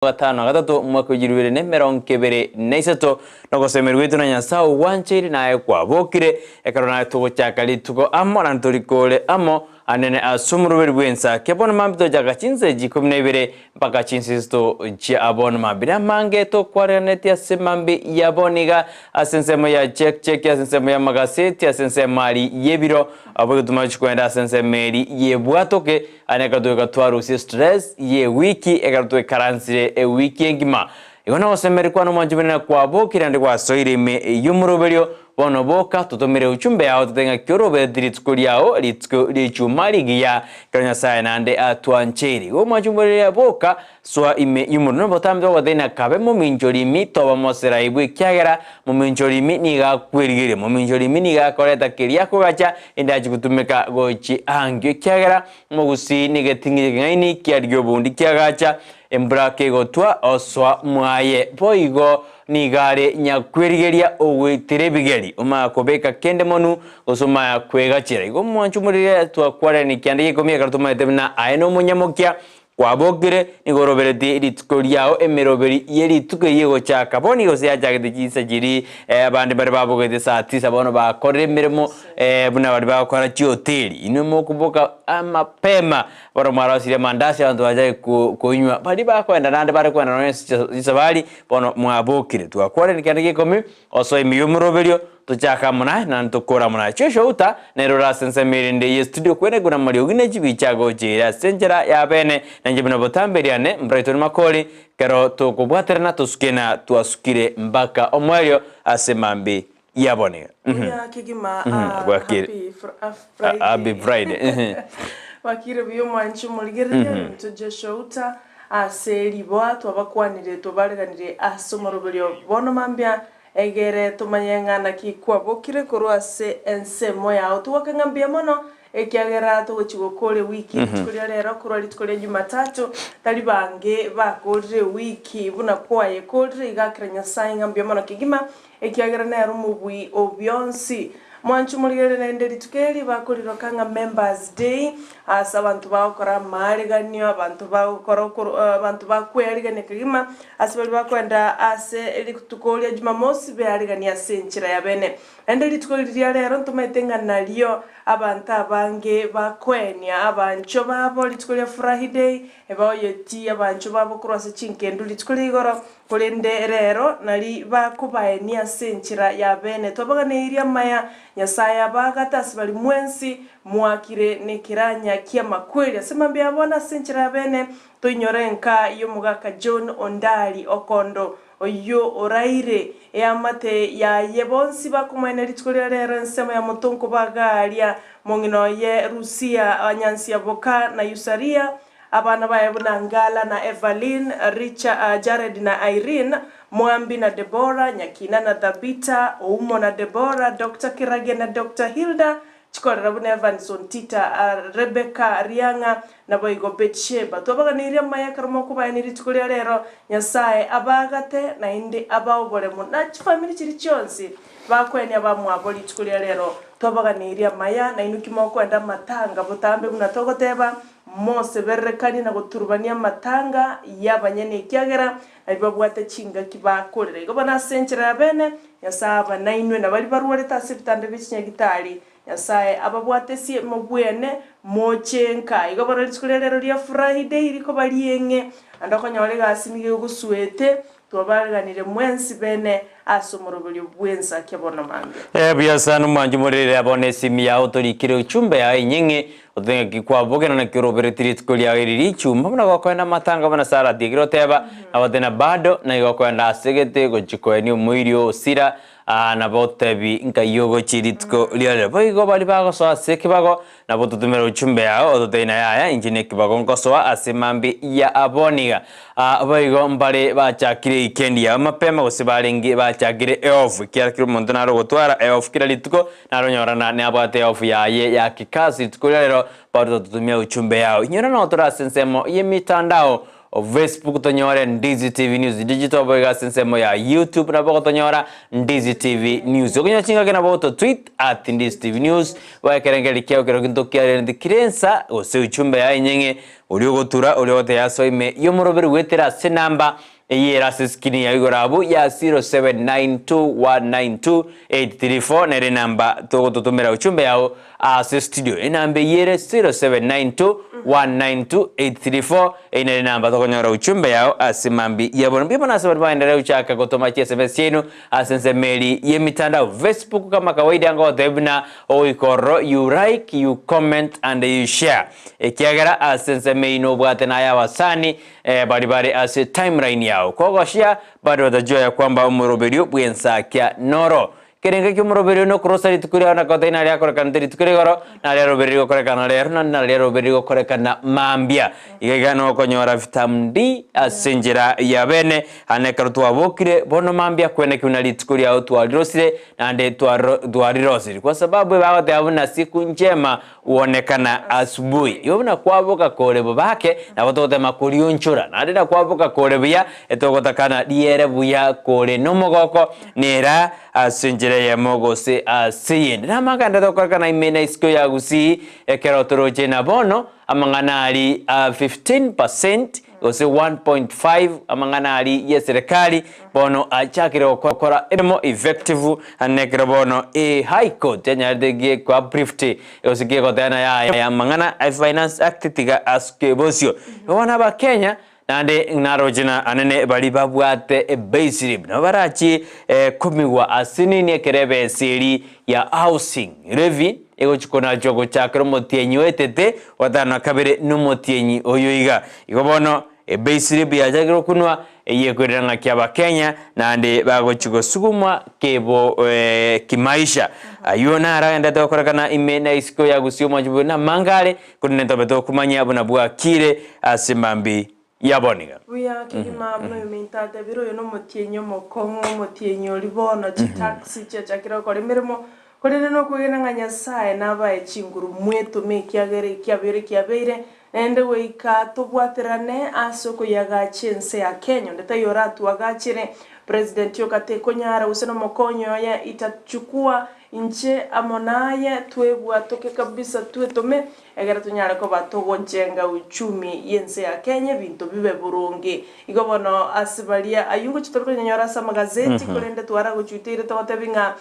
gatano gatatu mwaka w'igihumbi na mirongo ibiri na ithatu no gusemerwa itu na Nyasaye wanchiri naye kwabokire ekaro naye tugochaka rituko amo na nturikore amo anene asumurubiri bw'Ensakia bona mambito jaga chinze G12 mpaka chinsisto chia abona mabira mange to kwareneti asemambi yaboniga asensemo ya check asensemo ya magaseti asensemo ali yebiro abo tumachikwenda asensemeri yebwatoke aneka tuka twarusi stress ye wiki ekarutwe karansire e wiki ngima igona osemeri kwa no manjumena kwabokira ndi kwa soireme yumuruberio bono boka tutomere uchumbe yao tutenga kyorobe diritskuri yao lichumari giya kanya sae nande atwancheri o majumbe ya boka swa ime yumuru no botamdo wadena kabe mo minjori mi toba mosera ibu kyagera mo minjori mi ni ga kwirigire mo minjori mi ni ga koreta kiria ko gacha indaji kutumeka gochi angyo kyagera mo Gusii ni getingi ngaini kyaryo bundi kyagacha embrake gotwa oswa mwaye boigo nigare nyakwirigeria ogwitirebigeri umakobeka kende monu gusoma kwegachira igo mwanchumurire twakware ni kyandike komia kartuma etebna aeno munyamokia kwabogire igorobereti ritskoriao emeroberi yeri tuke yego chaka boni gose yajagete kisa jiri abandi bari babogete saa 9 bono bakore mirimo buna bari bakora hoteli inemo kuboka amapema baro marasire mandasi abantu baje kunywa bari bakwenda nande bari kwenda no isabali bono mwabokire twakware ni kyandike komi oso imiyumuroberio tuchaka muna na ntukora muna chesho uta nerora sensemiri ndi studio kwene kuna mali ogine chibichago jira senjera ya bene nanjibina botamberiane Brighton Makori kero tukubwaterana tuskena tuasukire mbaka omwelio asemambi yabone ya kigima happy Friday wakire biyo mwanchu muligere tujesho uta aseliboa twabakwanire tubaleganire asomorobelio bono mambya egere tumanyengana kikwabokire korwa se ensemo yao tuwakangambia mono ekiagera tugochigokore wiki tukuria rero korwa litukuria Jumatatu talibange bakore wiki buna kwaye kore igakira Nyasaye ngambia mono kigima ekiagera nero mubwi obyonsi mwanchu muligere nende litukeli bakoriro kanga members day asa abantu bakora maliganyo abantu bakora abantu bakweliganya kigima asibali bakwenda ase litukolia Jumamosi bealiganya senchira ya bene ende litukolia rero ntumetenga nalio abantu abange bakwenya abancho babo litukolia Friday ebaoyeti abancho babo kurwase chinkendu litukolia igoro kulende rero nali bakubaenia senchira ya bene tobaganiria maya Nyasaye abagata asibali mwensi mwakire nekiranya kia makweli asemambi abona senchira ya bene toinyorenka yo mugaka John Ondali Okondo oyo oraire amate ya yebonsi bakumwene litukolia rero nsema ya mutonko bagalia mongino ye Rusia anyansi ya boka na Yusaria abana bae bunangala na Evelyn Richard Jared na Irene Mwambi na Deborah Nyakina na Dhabita Oumo na Deborah Dr. Kirage na Dr. Hilda Chikora buna Evans Ontita Rebecca Rianga na boigo Betsheba tobaganiria maya karmo kubayaniri tukulia rero Nyasaye abagate na indi abawobole mu na family chiri chonsi bakweni abamwaboli tukulia rero tobaganiria maya na inukimo kwenda matanga butambe buna togoteba mose berekani na guturubania matanga yabanyene kyagera ababwate chinga kibakorera igo bana senchera bene yasaba nainwe na bali baruwale tasibitande bichinya gitali Nyasaye ababwate si mubwene mochenka igo bana litukulero lya Friday iliko balienge andako nyawale gasimige guswete twabaganire mwensi bene asomorobelyo bw'Ensakia bona mande biasa no manju morere abone simi ya otorikire uchumbe ya nyenge otenga kikwabogena na kiroberetiri tukulia iriri chuma bana gokwenda matanga bana sara digiro teba abadena bado na gokwenda segete gochikoeni muirio sira na botebi nkayogo chiritko liale boigo bali bago so sekibago na botutumero uchumbe yao ototeina ya injine kibago nkosoa asemambi ya aboniga boigo mbale bachakire ikendi ya mapema gosibalengi bachagire off kira kiro montana gotwara off kira lituko naronyorana ne abate off ya kikazi tukolero bado tutumia uchumbe yao nyora na otora sensemo ye mitandao Facebook tonyora Ndizi TV News digital boyga sensemo ya YouTube na boko tonyora Ndizi TV News ogonya chinga kena boto tweet @Ndizi TV News wa kerengeli kyo kero kinto kiare ndi kirensa ose uchumbe ya nyenge uliogotura uliote yaso ime yomuroberi wetera sinamba eyera siskini ya igorabu ya 0792192834 nere namba togototomera uchumbe yao ase studio enambe yere 0792192834 nere namba tokonyora uchumbe yao asimambi yabona bipo nasa baendelea uchaka gotoma SMS yenu asense meli yemitandao Facebook kama kawaida ngo debna oikoro you like you comment and you share ekiagara asense meino bwate na ya wasani bari ase timeline yao kogoshia bado watajua ya kwamba umuroberio Ensakia noro kerenge kyumuroberio no crossari tukuri ona kota ina ya koreka ndiri tukuri goro na ya roberio koreka na ya roberio koreka na mambia igano konyora vitamin D asenjera ya bene anekarutwa bokire bono mambia kwene kunali tukuri ya twarosire na nde twarirosire kwa sababu bagote abuna siku njema uonekana asubuhi yobuna kwaboka kore bobake na botote Makori onchura na ndira kwaboka kore buya etogotakana diere buya kore nomogoko nera asenjera ya mogose asiyende namaganda tokorkana imena isko ya Gusii ekerotoroje na bono amanganali 15% ose 1.5 amanganali ya serikali bono achakire okora emo effective anekere bono high court nyarde kwa briefte osike kotana ya mangana finance act tiga askebosio bona ba Kenya nande narojina anene bali babwate baserib no barachi kumiwa asinini ekerebe siri ya housing levy ego chikona jogo chakro motienyi wetete watana kabere no motienyi oyoiga igobono baserib ya jagiro kunwa yekoranga kyaba Kenya nande bago chiko sugumwa kebo kimaisha ayona aragenda tokorakana imena isko ya Gusii majibu na mangale kunento beto kumanya abuna bwa kire asimambi yaboniga uya kigima mumenta de biro yo motienyo mokongo motienyo libono taxi chakira ko limirimo ko no kugena nganya sae naba echinguru mweto mekiagere kiabere ende weika tobwaterane asoko yaga chense ya Kenya ndeta yoratu agachire president yokate konyara useno mokonyo ya itachukua inche amonaye twebwa toke kabisa twetome egera tunyara ko batogonjenga uchumi yense ya Kenya bintu bibe burungi igobono asibalia ayungu chitoro nyanyora sa magazeti kolende twara guchutire tawatebinga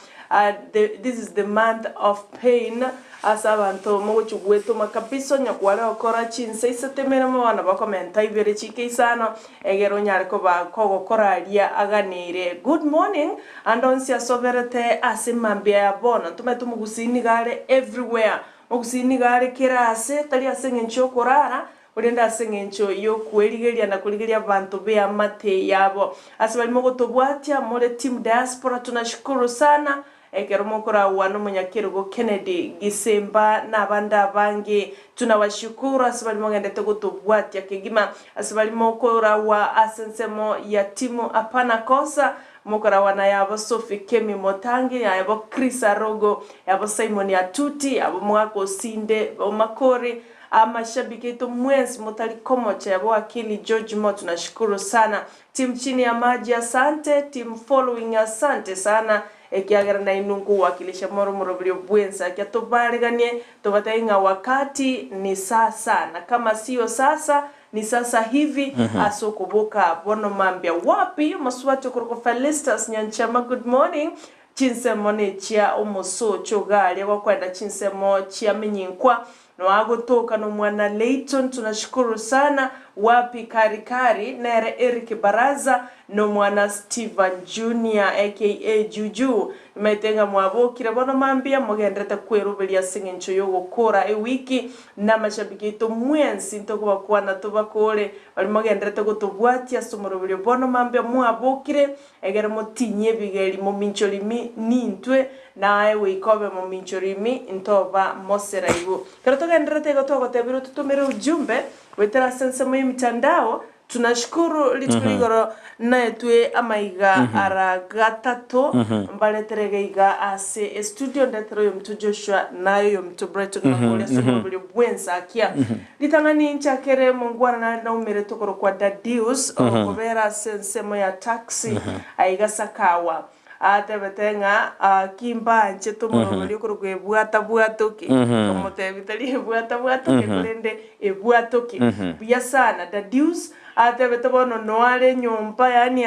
this is the month of pain asabanto mo chugweto makapiso nyakwara okora chinse isetemera mo bana bakomenta ibere chike isano egero nyara ko bakogokoraria aganire good morning andonsia soberete asimambia bona tumetumu Gusii gare everywhere Gusii gare kirase tali asengencho korara urenda asengencho yo kwerigeria na kurigeria bantu be amate yabo asibali mo gotobwatia mole team diaspora tunashukuru sana ekeromokora wano munyakirugo Kennedy Gisemba na banda bangi tunawashukuru asibali mo ngende gotobwatia kigima asibali mo kora wa asensemo ya timu apana kosa mukora wana yabo Sophie Kemi Motangi yabo Chris Arogo yabo Simon Atuti yabo mwako Sinde Makori amashabiki yetu mwezi motali komocha yabo akili George Mo tunashukuru sana team chini ya maji asante team following asante sana ekiagera na inungu wakilisha moro bilio bwenza kia tobariganie tobatainga wakati ni sasa na kama sio sasa ni sasa hivi asokubuka bono mambia wapi maswati kuruko Felistas Nyanchama good morning chinsemo ne chia omoso chogali wakwenda chinsemo chia menyinkwa no agotoka no mwana Leighton tunashukuru sana wapi karikari nere Eric Baraza no mwana Steven Junior aka Juju metenga mwabokira bono mambia mugendete kwerubelia singencho yogo kora wiki na mashabiki to mwensi ntoko bakwana tobakore bali mugendete gotobwatia somorobelio bono mambia mwabokire egera motinye bigeli mo minchorimi nintwe nae wikobe mo minchorimi ntoba moseraibu pero togendete gotogotebiro tutumire ujumbe wetera sense mo mitandao tunashukuru liturigoro na etwe amaiga aragatato mbaleteregeiga ase studio ndetero yo mtu Joshua nayo yo mtu Brighton ngole somobuli Ensakia litangani nchakere mungwana na umere tokoro kwa Dadius okobera sensemo ya taxi aiga sakawa atebetenga kimbanje tumuroberi kurugwe bwatoki omutebitali bwatoki kurende ebwatoki buya sana dadius atebete bono noale nyomba yani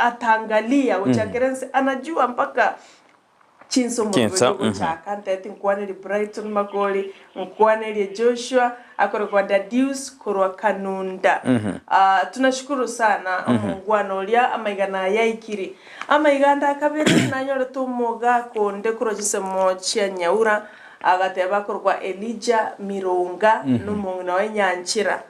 atangalia uchakerense anajua mpaka chinso mubego chaka ntete nkwaneli Brighton Makori nkwaneli Joshua akoro kwa Dadius korwa Kanunda. Tunashukuru sana Mungwana olia amaigana yaikiri amaiganda kabiri nanyore tumoga konde kurojise mochia Nyaura agateba korwa Elijah Mironga n'umungna wa Nyanchira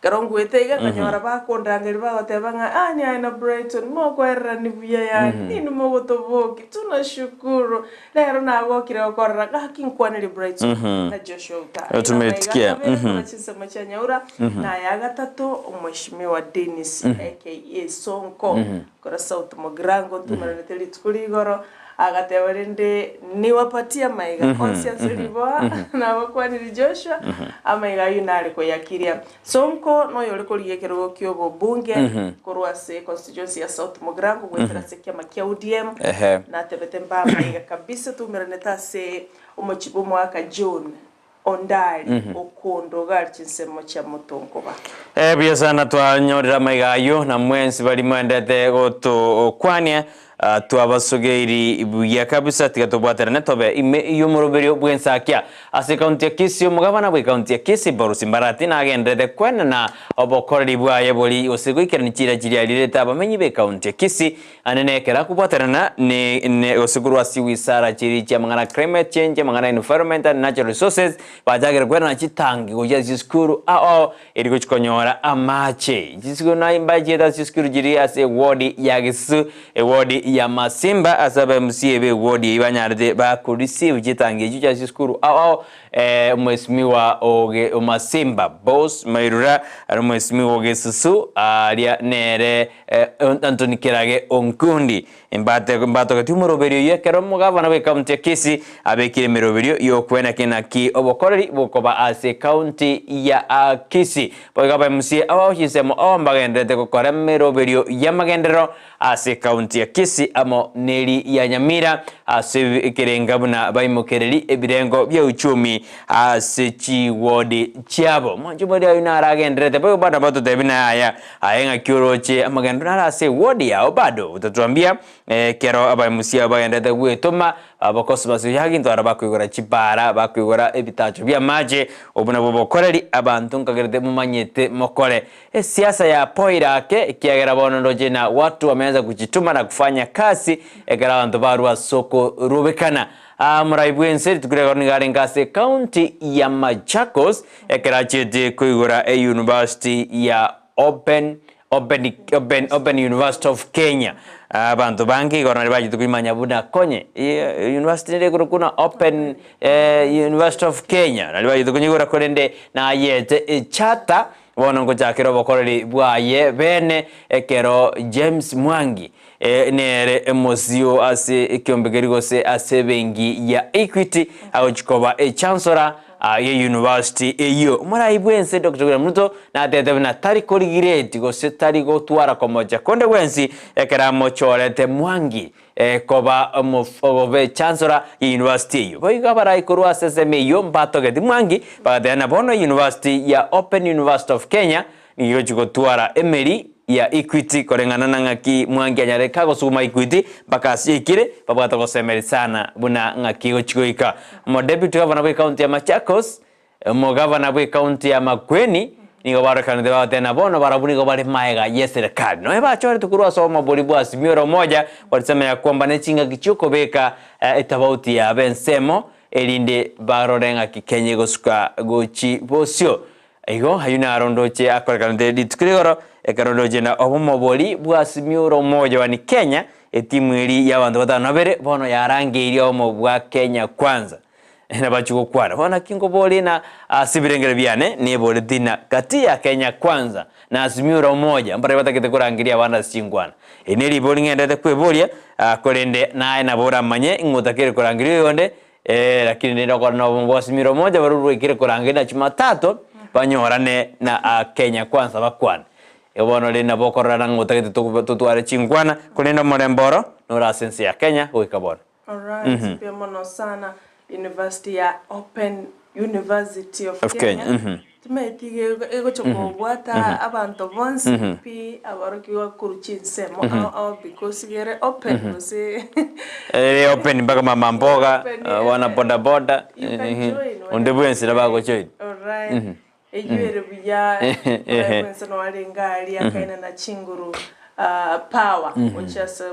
karongwete iga kanyora bakondangeri bagatebanga ani aina Brighton mokwerera nibuya ya nini mogotoboki tunashukuru lero nagokire okorra gakinkwaniri Brighton na Joshua uta tumetikia tunachisema cha Nyaura na ya gatatu mheshimiwa Dennis aka Sonko kora South Mogrango tumaraneteli tukuligoro agateberende niwapatia maiga conscience riboa na wakwani Joshua amaiga yunari ko yakiria Sonko no yole ko ligekero kyobo bunge korwa se constituency ya South Mogrango gwetera sekia makia UDM na tebetemba maiga kabisa tumereneta se omochibo mwaka June ondali okondo garchinsemo cha mutongo ba bia sana twanyorera maigayo na mwensi bali mwendete goto kwania tuabasogeiri ibuya kabisa tigatobwatera netobe iyo muroberio bwensakia ase county ya Kisii mugabana bwe county ya Kisii Borusi Mbarati na agendete kwena na obokoreri bwaye boli osigwikira nichira chiria lireta bamenyi be county ya Kisii anenekera kubwaterana ne osigurwa siwisara chiri cha mangana climate change mangana environment and natural resources bajagera kwena na chitangi goja ziskuru eri gochikonyora amache jisigo na imbaje da ziskuru jiri ase ward ya Gusii ward ya Masimba asaba msiebe wodi ibanyarde ba ku receive gitangiye cyo cy'искuru umwesimiwa oge Masimba boss Mairura ari umwesimiwa oge Susu aria nere Anthony Kirage onkundi mbato kati muroberio yekero mugabana we county ya Kisii abekire miroberio yo kwena kinaki obokoreri bokoba ase county ya Kisii bogaba msie awochisemo mbagendete gukora miroberio ya magendero ase county ya Kisii amo neri ya Nyamira ase kirengabuna baimokereri ebirengo bya uchumi ase chiwodi chiabo manjumori ayuna aragendete boyo bana bato tebina aya ayenga kyoroche amagendero ase wodi yao bado utatuambia kero abamusia abagendete gwetoma abakosi basu yaginto arabakwigora chipara bakwigora ebitacho bya maje obuna bobokoreri abantu nkagerete mumanyete mokore siasa ya poirake kiagera bono ndoje na watu wameanza kujituma na kufanya kazi egera abantu barwa soko rubekana muraibwense tukurega ngari ngase county ya Machakos ekera chete kuigora university ya Open University of Kenya abantu bangi gorana baje tukumanya buda konye university re kuna Open University of Kenya nali baje tukunyigora korende na yete chata bono ngojakero bokoreri bwaye bene ekero James Mwangi nere emosio ase ekyombegeri gose ase bengi ya Equity agochikoba chancellor ya university eyo muraibwense Dr. Muto na tete na tariko rigireti gose tariko twara komoja konde wensi ekera mochorete Mwangi koba obe chancellor ya university yo boiga bara ikorwa seseme yo mbato geti Mwangi bagatena bono university ya Open University of Kenya niyo chigotwara emeri ya Equity korengana na ngaki Mwangi anyareka gosuma Equity bakasikire babata gosemeri sana buna ngaki gochigoika mo deputy governor we county ya Machakos mo governor we county ya Makweni nigo barakana de batena bono barabuni go bale maega yeserikali no eba chore tukurwa soma bolibu asimiro moja walisema ya kwamba nechinga kichoko beka etabauti ya bensemo elinde barorenga kikenye gosuka gochi bosio ego hayuna arondoche akoreka de tukurigoro ekarondoche na obomoboli bwasimiro moja wani Kenya etimu iri y'abantu batano bere bono yarange iri omo bwa Kenya kwanza na bachuko kwana bona kingo boli na sibirengere byane ne boli dina kati ya Kenya kwanza na asimiro moja mbare batakete kurangiria bana singwana eneri boli ngende kwebolia korende nae na bora manye ngotakere kurangiria yonde lakini ndio kwa no bombo asimiro moja baruru ikire kurangira Jumatatu banyorane na Kenya kwanza bakwana ebono le na bokorara ngotagete tutware chingwana kulenda moremboro nora sense ya Kenya goikabona. Alright, pia mono sana University ya Open University of Kenya. Tumetige ego choko bwata abantu bonse pi abarokiwa kuruchinsemo au because gere open ose open mpaka mama mboga wana boda boda ondebwensi nabago join. Alright. Ejuere buya kwense no alengali akaina na chinguru power which is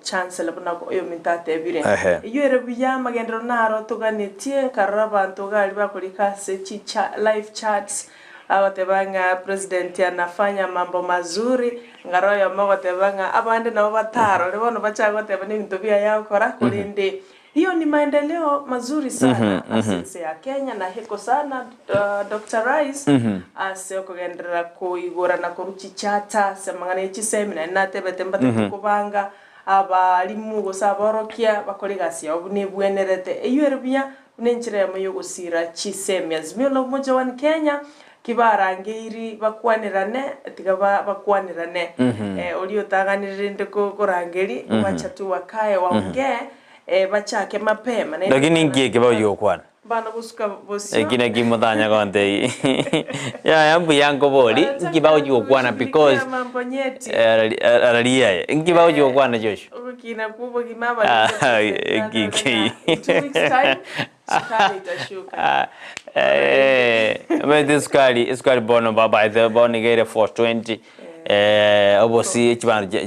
chancellor bunako yo mintate ebire ejuere buya magendero naro tuganetie karabantu gali bakolika sechi live chats abatebanga president anafanya mambo mazuri ngaroyo mabotebanga abande nabo bataro lebono bachago tebane bintu bya yakora kulinde. Hiyo ni maendeleo mazuri sana asense ya Kenya na heko sana Dr. Rice ase kugendera kuigora na kuruchichata semangane chisemina natebete mbate kubanga abalimu gosaborokia bakoligasi obune bwenerete eyuerbia unenchire amayo gusira chisemia zimelo moja wa Kenya kibarangeiri bakwanirane tigaba bakwanirane olio taganirinde ko korangeri bachatu wakae waonge bachake mapema lakini ngiye kibao yokwana bana busuka bosi kina kimodanya konte yambu yango boli kibao yokwana because aralia kibao yokwana Joshua ukina kubo kimaba kiki 2 weeks time sukari itashuka but sukari bono by the bonigere 420 obosi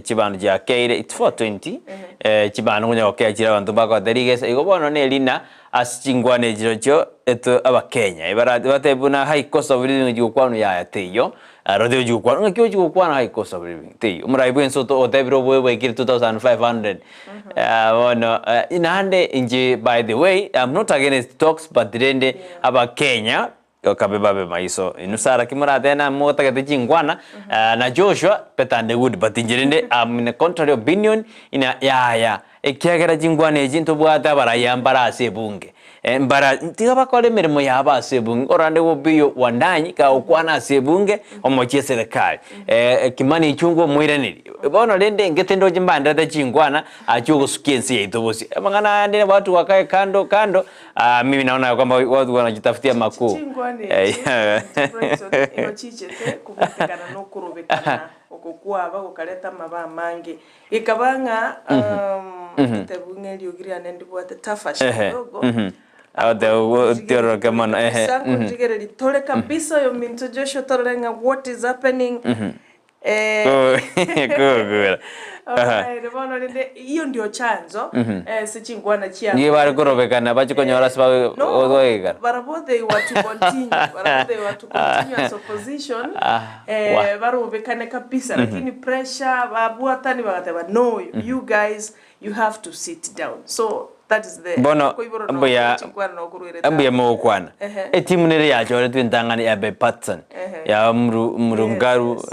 chibano ja keire it's 420 chibano kunya okechira abantu bakoderigesa igobono ne lina asingwane jirocho eto abakenya ibarati batebuna high cost of living jukwano ya ateyo rodeo jukwano ngakyo jukwano high cost of living teyo muraibu ensoto otebiro bwe kiri 2500 wono inande inji by the way I'm not against talks but dende abakenya kabeba maiso inusara kimura tena mota kete chingwana na Joshua petande good but injirinde in a contrary opinion ina ya ekiagera chingwana ejinto bwata barayambara asebunge mbara tiga bakole mirimo yaba asebunge orande wobiyo wandanyi ka ukwana asebunge omochie serikali kimani chungo mwireniri bono lende ngetendo jimbanda ta chingwana achugo sukiensi yaitobosi mangana ndine watu wakae kando mimi naona kwamba watu wanajitafutia makuu chichete kubutekana no kurubekana okukwa bagokaleta maba mangi ikabanga tebunge lyogiria nendi bwate tafasha dogo teoro kemano sankunjigere litole kabisa yo minto Joshua tolenga what is happening Good. Hiyo ndio chanzo sichingwana chia ngi bari korobekana bachikonyora siba odoega baraboth they want to continue as opposition barobekane kabisa lakini pressure babwatani bagateba no you guys you have to sit down so that is the bono ambuya mokwana etimu nere yacho ole twintangani ya Patson ya murungaru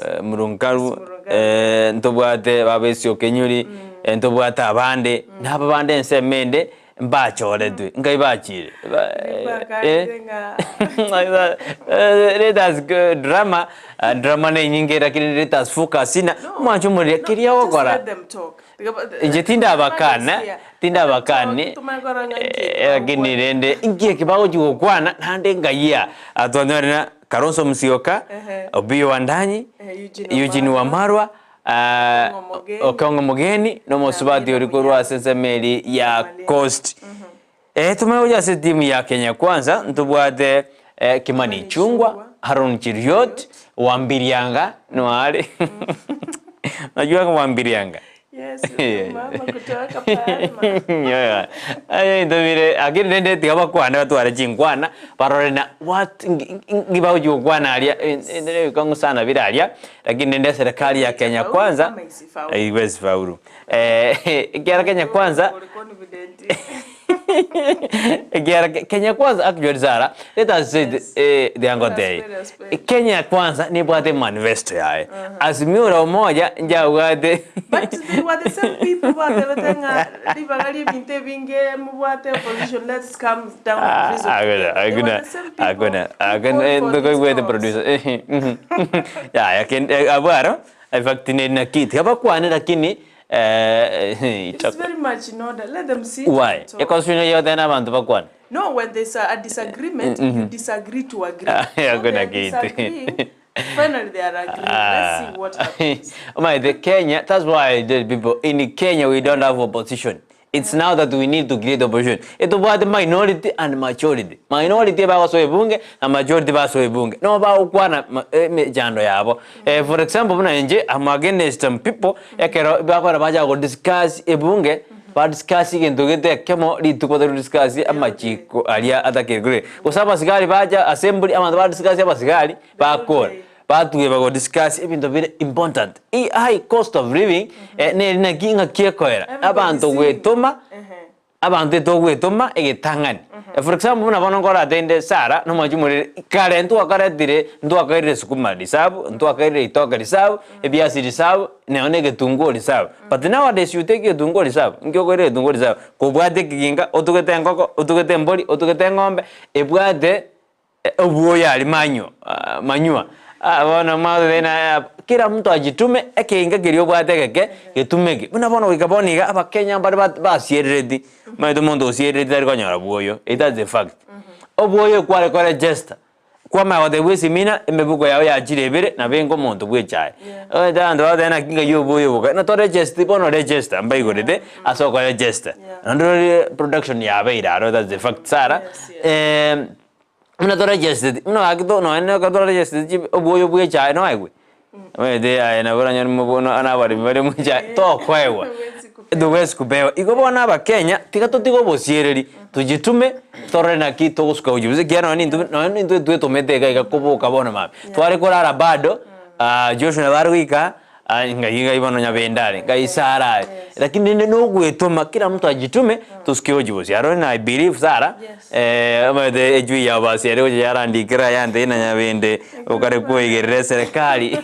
ntobwate babesyo kenyuri ntobwata abande naba bande ensemende mbachole tu ngai bachire let us go drama ne nyingera lakini let us focus ina mwancho muri kiria okora nje tinda bakane lakini rende ingie kibao jugokwana nande ngaiya atwanyorina Karonso Musyoka Obiyo Wandanyi Eugene Wamarwa Okongo Mugeni no musubati orikorwa sensemeli ya Coast tumeoja se timu ya Kenya Kwanza ntubwate Kimani Chungwa Harun Chiriot Wambirianga no ale najua kama Wambirianga yes mama kutoka Palma ayo ndobire agire ndende tigaba kwana watu wale chingwana parorena what ngibao jugwana alia ndere kongo sana biralia lakini ndende serikali ya Kenya Kwanza iwezi faulu kiara Kenya Kwanza Kenya kwanza actually Zara, let us say the angote. Kenya kwanza ni bwate manifesto yae. Azimio la umoja njawade. But they were the same people who are tenga dibagali binte binge mubwate opposition, let's calm down. The producer. Yeah, I can abaro. I fact na kiti. Hapa kwa lakini it's very much in order. Let them see. Why? Because you know you're then abantu bakwana. No, when there's a disagreement, you disagree to agree. Finally, they are agreeing. Let's see what happens. The Kenya, that's why the people in Kenya we don't have opposition. It's now that we need to create opposition. It's about the minority and majority. Minority ba so ebunge and majority ba so ebunge. No ba ukwana jando yabo. For example, muna nje I'm against some people ekero ba kwa baja go discuss ebunge. Ba discuss into get kemo litu ko discuss amachiko alia atakirgre. Kusaba sigari baja assembly ama ba discuss ba sigari ba kora. But we will discuss even the very important. High cost of living, ne ginga kiekoera. Abantu wetoma, abantu wetoma egetangan. For example, muna bono kora atende Sara, no majumuri kare ntu akare dire, ntu akare sukuma disabu, ntu akare itoka disabu, ebiasi disabu, ne onege tungo disabu. But nowadays you take your tungo disabu, ngyo kore tungo disabu. Kubwate kiginga, otugete ngoko, otugete mboli, otugete ngombe, ebwate obuoya limanyo, manyua. Wana madhe na kila mtu ajitume eke kirio bwate getumege buna bono wikaboniga aba Kenya bari basieredi maito mondo sieredi ari konyara buoyo it is a fact obuoyo kwale gesta kwa ma de wesi mina emebuko yawe ya jirebere na bengo mondo bwechaye ndo adena kinga yo buoyo buka na to register bono register ambai gorede aso kwa register ndo production yawe ira that is a fact Sara una tora jested no akito no ene ka tora jested oboyo buye chai no aiwe de ai na bora nyani mubono ana bari bari mu chai to kwewa do wes kubewa iko bona ba Kenya tikato tiko bosiereri tujitume tore na kito usko ujuze kiano ni ndu tomete ga kobo kabona ma tware korara bado Joshua na barwika inga ibano nyabendare gaisara lakini no gwetoma kila mtu ajitume tusikie ujuzi arona I believe Sara amade ejui ya basi ariko yarandikira yande na nyabende ukare kuigerera serikali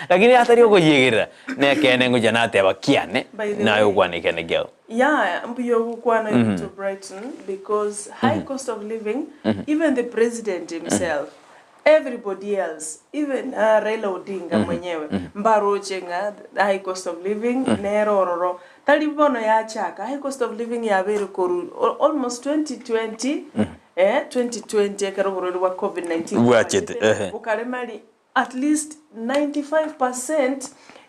lakini hatari okuyigera ne kene ngujanate abakiane nayo kwanikene gel mbuyo kwana to Brighton because high cost of living even the president himself everybody else, even Raila Odinga mwenyewe, mbaro chenga, high cost of living, nerororo. Talibono ya chaka, high cost of living ya very koru, almost 2020, 2020, karoboro wa COVID-19. Ukaremali, at least 95%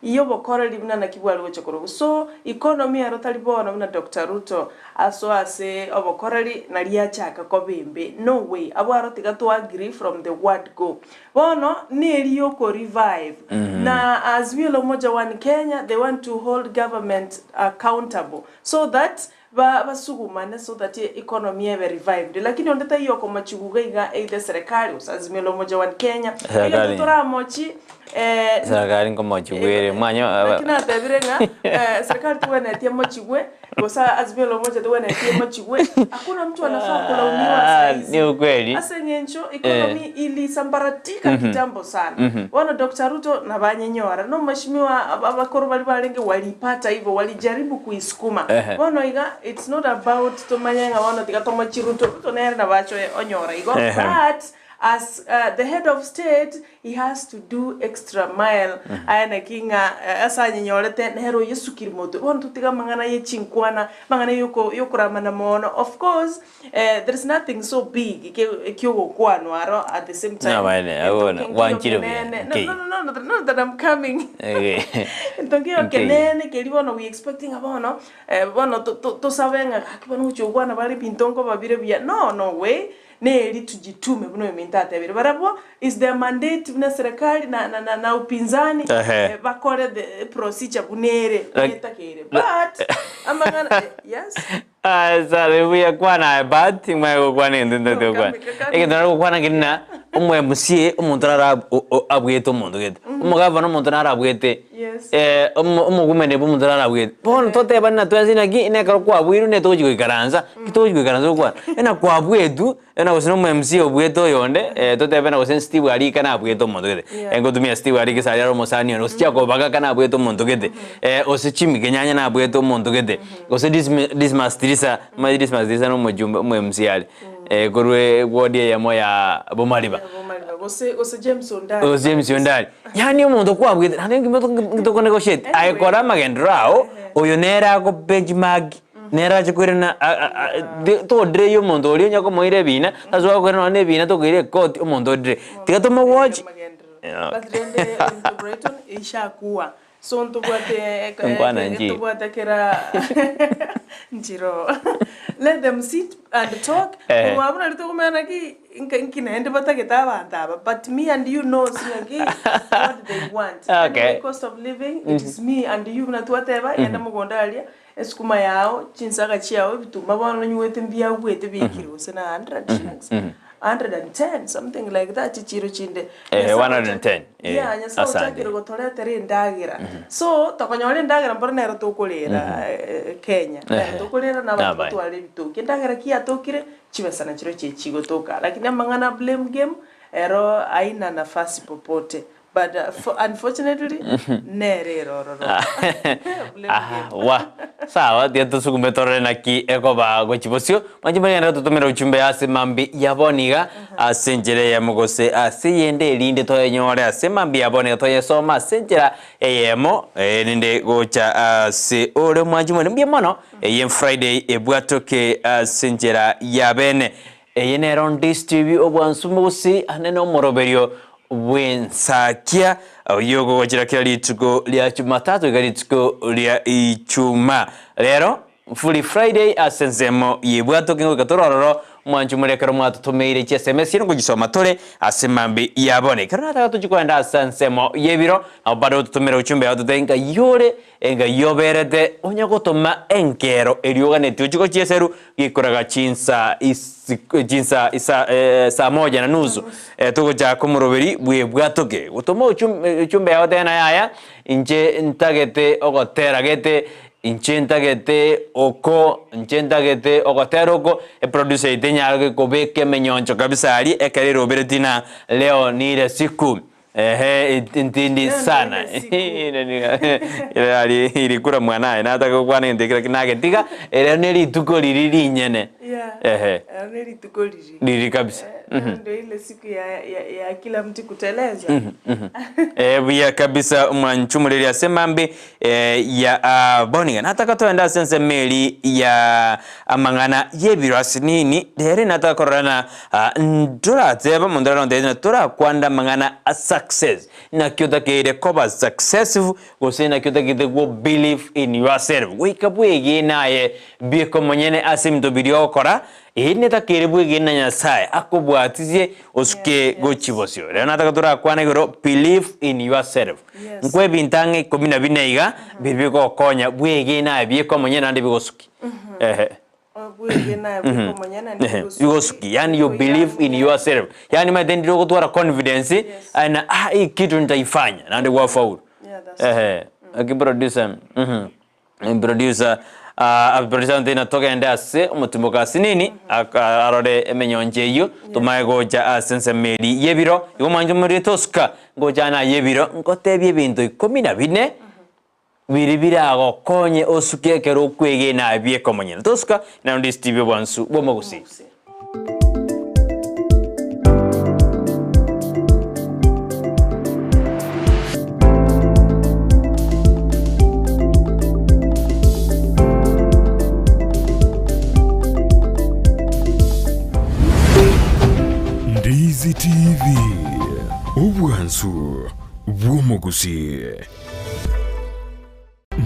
iyo bokora libna na kibwali wechokoro. So, economy ya rotalibono na Dr. Ruto, aso ase obokorali na liya chaka kobimbe. No way. Abo arotika to agree from the word go. Bono, ni eliyoko revive. Na Azimio la Umoja One Kenya, they want to hold government accountable. So that basugumane so that economy ever revived. Lakini ondeta hiyo kwa machuguga iga either serikali Azimio la Umoja One Kenya. Hiyo tutora mochi serikali ngo mochigwere mwanyo lakini atabirenga serikali tuwe na tia mochigwe gosa Azimio la Umoja tuwe na tia mochigwe hakuna mtu anafaa kulaumiwa saizi ni ukweli asengencho economy ilisambaratika kitambo sana wana Dr. Ruto na banyenyora no mheshimiwa abakoro bali balenge walipata hivyo walijaribu kuisukuma wana iga it's not about tomanyanga wana tikatoma chiruto Ruto na bacho onyora igo but as the head of state, he has to do extra mile. Ayana kinga asa nyorete hero Yesu kirimoto. Won tutiga mangana ye chinkwana, mangana yokora mono. Of course, there is nothing so big. Kyogo kwano aro at the same time. No, I want you to no, that I'm coming. Ntongio kenene kelibono we expecting abono. Bono to sabenga kibono chogwana bali pintongo babire bia. No way. Ne tujitume buno mintate abiri barabo is their mandate na serikali na upinzani bakore the procedure bunere yetakere but amangana yes sare we kwana but my kwana ndende kwana ikidara kwana kinna umwe MCA umuntu ara abwete umuntu gete umugava no umuntu ara abwete umugumene umuntu ara abwete bono tote bana twazina gi ne karo kwa bwiru ne toji kwikaranza kitoji kwikaranza kwa ena kwa bwetu ena gusino umwe MCA obweto yonde tote bana gusen Steve ali kana abweto umuntu gete engo tumia Steve ali kisali ro mosani no sicha ko baga kana abweto umuntu gete osichimi kenyanya na abweto umuntu gete ose this masterisa no mujumbe umwe MCA ali kurwe wodi ya moya bomaliba ose James Ondari yani umuntu kwabwite nane ngito negotiate ayikora magendrao oyo nera ko benchmark nera chikwirana to dre yo umuntu oli nyako moire bina azwa kwirana ne bina to gire court umuntu dre tigato mo watch but rende Brighton ishakuwa so ntubwate kera njiro let them sit and talk wabona lito kumana ki nkinaende bataketa abantaba but me and you know sinagi what they want okay. The cost of living it is me and you natwateba yenda mugondalia eskuma yao chinsaka chiao bituma bana nyuwete mbia wete bikiro sena 100 shillings 110 something like that chiro chinde 110 nyasa utakiro gotore tere ndagira so tokonyole ndagira mbona nero tokolera Kenya tokolera na bantu twale bitoke ndagira kia tokire chibesana chiro chechigo toka lakini amangana blame game ero aina nafasi popote but unfortunately nerero wa sawa dia tusukume torena ki ekoba gochibosio manjimanya na tutumira uchumbe ase mambi yaboniga asenjere ya mugose asiyende linde toyenyore ase mambi yaboniga toyesoma asenjera eyemo ninde gocha ase ore mwanjimo mbi mono yen Friday ebwatoke asenjera yabene yenero distribute obwansumusi aneno moroberio Ensakia yogo wajira kila lituko lia Jumatatu lituko lia Ijumaa lero Fully Friday asenzemo yebwato kingo katororo mwanjumure karo mwatutumeire SMS yino kugisoma tore asemambi yabone karana taka tujikwenda asensemo yebiro abado tutumira uchumbe adutenga yore enga yoberete onyagotoma enkero eriogane tujiko chieseru gikoraga chinsa saa moja na nusu tuko cha kumuroberi bwebwatoke gutoma uchumbe yotena yaya inje ntagete ogotera gete inchentagete oko inchentagete okoteroko producer itenyalwe kobeke menyoncho kabisa ali ekalero beretina leo ni siku intindi sana ali ilikura mwanae nataka kwana ndekira kinagetiga ele neli tuko lili nyene neli tuko lili kabisa ndio ile siku ya kila mtu kuteleza bia kabisa mwanchumuleli asemambe ya boniga nataka toenda sense meli ya amangana yebirasi nini dere nataka korana ndura zeba mundara ndena tora kwanda mangana success na kyota kede koba successful gosena kyota kede go believe in yourself wikabwege naye biko monyene asimto bidio kora ine takiribu igina nyasaye akubwatizie osuke gochibosio rero nataka tora kwane goro believe in yourself nkwe bintange 14 bibiko konya bwege na biko monyene andi bigosuki bwege na biko monyene andi bigosuki yani you believe in yourself yani madendiro gotwara confidence ana kitu nitaifanya na ndi wafaulu akiproducer producer producer ndina toka endase umutumbuka sinini arore emenyonje iyo tumaye goja sense meli yebiro yomanje muri toska goja na yebiro ngotebye bintu 14 biribira ago konye osukekero kwege na bye komonyene toska na ndi Steve Bwansu bomogusi Ndizi TV Ubwansu Bwomogusi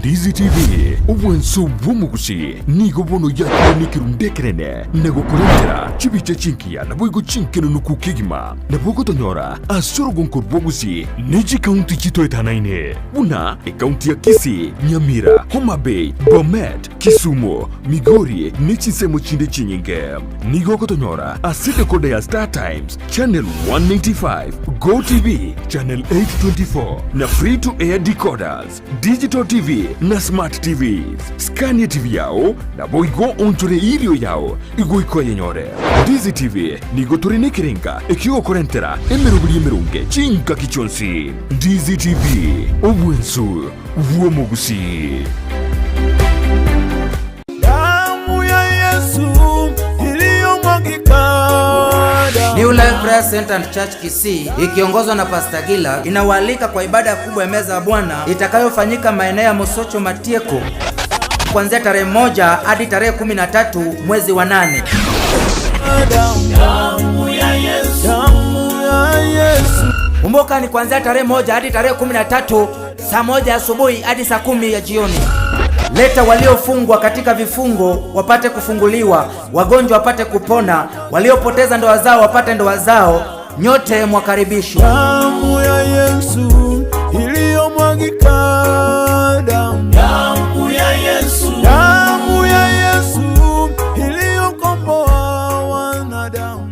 Ndizi TV ubwenso bw'omugusi nigo bono yakire nikirundekerene nego kurentera chibiche chinkia na bwigo chinkeno nukukigima na bwigo tonyora asoro gonko bwogusi neji county chito etanaine buna county ya Kisii, Nyamira, Homa Bay, Bomet, Kisumu, Makori nechisemo chinde chinyinge nigo kotonyora aside kode ya Star Times channel 195 Go TV channel 824 na free to air decoders digital TV na smart TVs Scania TV yao na boigo onchore irio yao igo ikoye nyore Ndizi TV nigo turine kirenga ekio korentera emerunge chinka kichonsi Ndizi TV obwensu uomogusi. Damu ya Yesu iliyomwagika. New Life Prayer Center and Church Kisii ikiongozwa na Pastor Gila inawaalika kwa ibada kubwa ya meza ya Bwana itakayofanyika maeneo ya Mosocho Matieko kuanzia tarehe 1 hadi tarehe 13 mwezi wa 8. Damu ya Yesu, damu ya Yesu. Kumbuka ni kuanzia tarehe 1 hadi tarehe 13 saa 1 asubuhi hadi saa 10 ya jioni. Leta waliofungwa katika vifungo wapate kufunguliwa, wagonjwa wapate kupona, waliopoteza ndoa zao wapate ndoa zao, nyote mwakaribishwa. Damu ya Yesu iliyomwagika, damu ya Yesu, damu ya Yesu iliyokomboa wanadamu.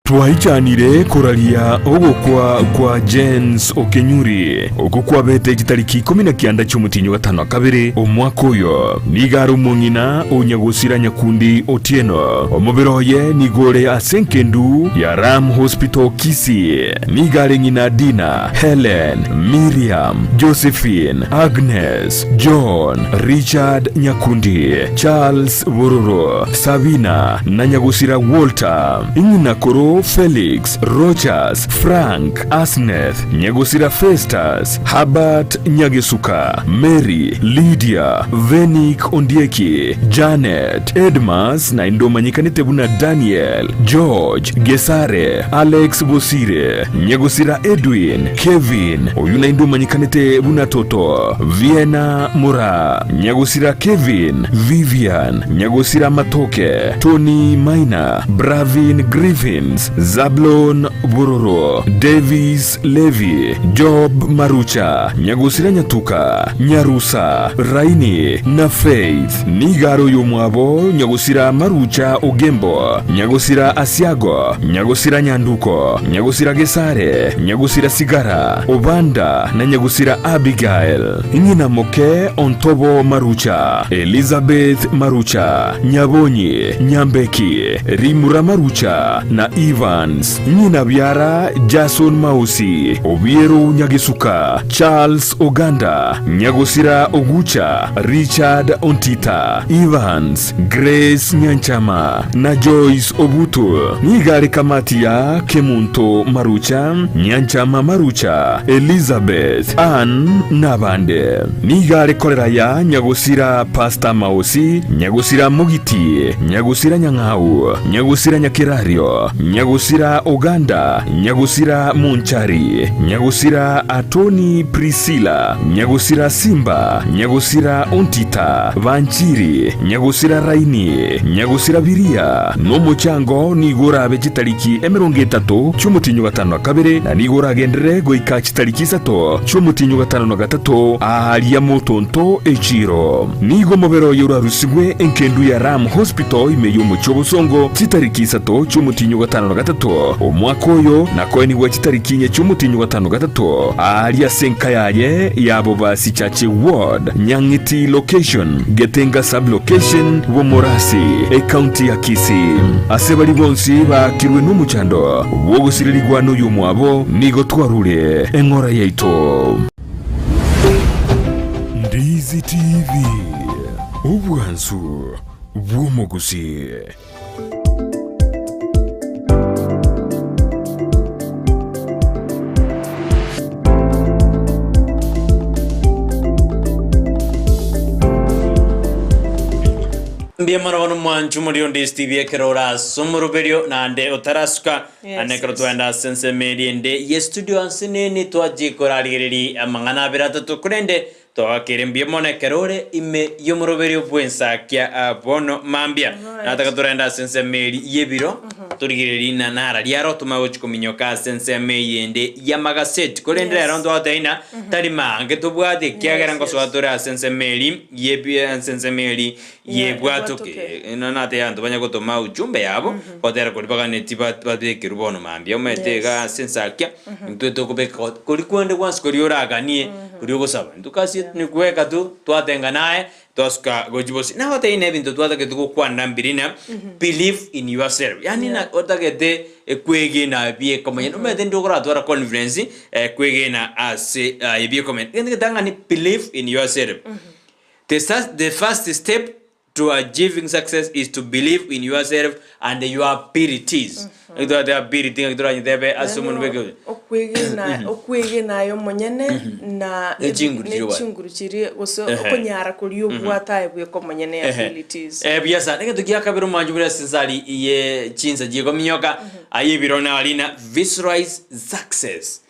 Twaichanire kuralia ogukwa kwa Jens Okenyuri ogukwa bete gitariki 19 cy'umutinyo gatano kabiri omwaka uyo nigaro mungina onyagusira nyakundi Otieno omubiroye nigore asenkendu ya Ram Hospital Kisii nigare ngina Dina, Helen, Miriam, Josephine, Agnes, John, Richard Nyakundi, Charles Bororo, Sabina na nyagusira Walter ingina koro Felix, Rogers, Frank, Asneth, Nyagusira Festus, Habert Nyagesuka, Mary, Lydia, Venik Ondieki, Janet, Edmas na indomanyikanite buna Daniel, George, Gesare, Alex Bosire, Nyagusira Edwin, Kevin, oyuna indomanyikanite buna Toto, Vienna Mura, Nyagusira Kevin, Vivian, Nyagusira Matoke, Tony Maina, Bravin Griffins, Zablon Bororo, Davis Levi, Job Marucha, Nyagusira Nyatuka, Nyarusa, Raini na Faith. Nigaro yomwabo Nyagusira Marucha Ogembo, Nyagusira Asiago, Nyagusira Nyanduko, Nyagusira Gesare, Nyagusira Sigara, Obanda na Nyagusira Abigail. Ingina Moke Ontobo Marucha, Elizabeth Marucha, Nyabonyi, Nyambeki, Rimura Marucha na Evans, Nina Biara, Jason Mausi, Obiero Nyagesuka, Charles Oganda, Nyagosira Ogucha, Richard Ontita, Evans, Grace Nyanchama na Joyce Obutu. Nigari Kamatia Kemunto Marucha, Nyanchama Marucha, Elizabeth Ann Nabande. Nigari Koleraya Nyagosira Pasta Mausi, Nyagosira Mugiti, Nyagosira Nyangau, Nyagosira Nyakirario, Nyagusira Oganda, Nyagusira Munchari, Nyagusira Atoni Priscilla, Nyagusira Simba, Nyagusira Ontita, Vanchiri, Nyagusira Raini, Nyagusira Biria. Nomo chango nigura bechitariki 30 cy'umutinyo gatano kabiri na nigura gendere goika chitariki 3 cy'umutinyo gatano gatatu ahaliya motonto echiro. Nigo mobero yurarusigwe enkendu ya Ram Hospital imeyo mu cyobusongo chitariki 3 cy'umutinyo gatano gatatu omwaka oyo nako nigwa chitariki 4 cy'umutinyo gatano gatatu ahaliya senka yaye yabo basi chache ward Nyangiti location Getenga sub location Bomorasi county ya Kisii. Asebali bonsi bakirwe n'umuchando wo gusiririrwa n'uyu mwabo nigo twarure engora yaito. Ndizi TV ubwansu bw'omugusi. Mbia marabano mwanchu muri Ndizi TV kerora somuruberio nande otarasuka anekero twenda sense media nde ye studio ansene ni twaji korarigeri amangana birata tukurende twakirembia monekerore ime yomoroberio bwensakia bono mambia nataka turenda sense meri yebiro turigiriri na nara riaro tumagochikominyoka sense meyende ya magaset kolendera rondo ataina tari mange tubwate kiagera ngoswatura sense meri yebia sense meri yebwatoke nonate yantu banya gotoma ujumbe yabo kotera kolibaga netiba babeke rubono mambia umetega sensakia ntweto kubeka kolikwende kwansi kolioraganie kuriogosaba ndukasi ni kuweka tu twatenga naye twasuka gojibosi na hote ine bintu twatake tukukwanda mbirina believe in yourself yani na otagete kwege na bie komanya umete ndokora twara conference kwege na ase bie comment ngitanga ni believe in yourself. The first step to achieving success is to believe in yourself and your abilities. Ito the ability ngidora nyitebe asumun beke. Okwege na yo monyene na chinguru chiri oso okonyara kuriyo bwata bwe ko monyene abilities. Biasa nige tugia kabiro manjubira sinsali ye chinsa jigo minyoka ayibirona alina visualize success.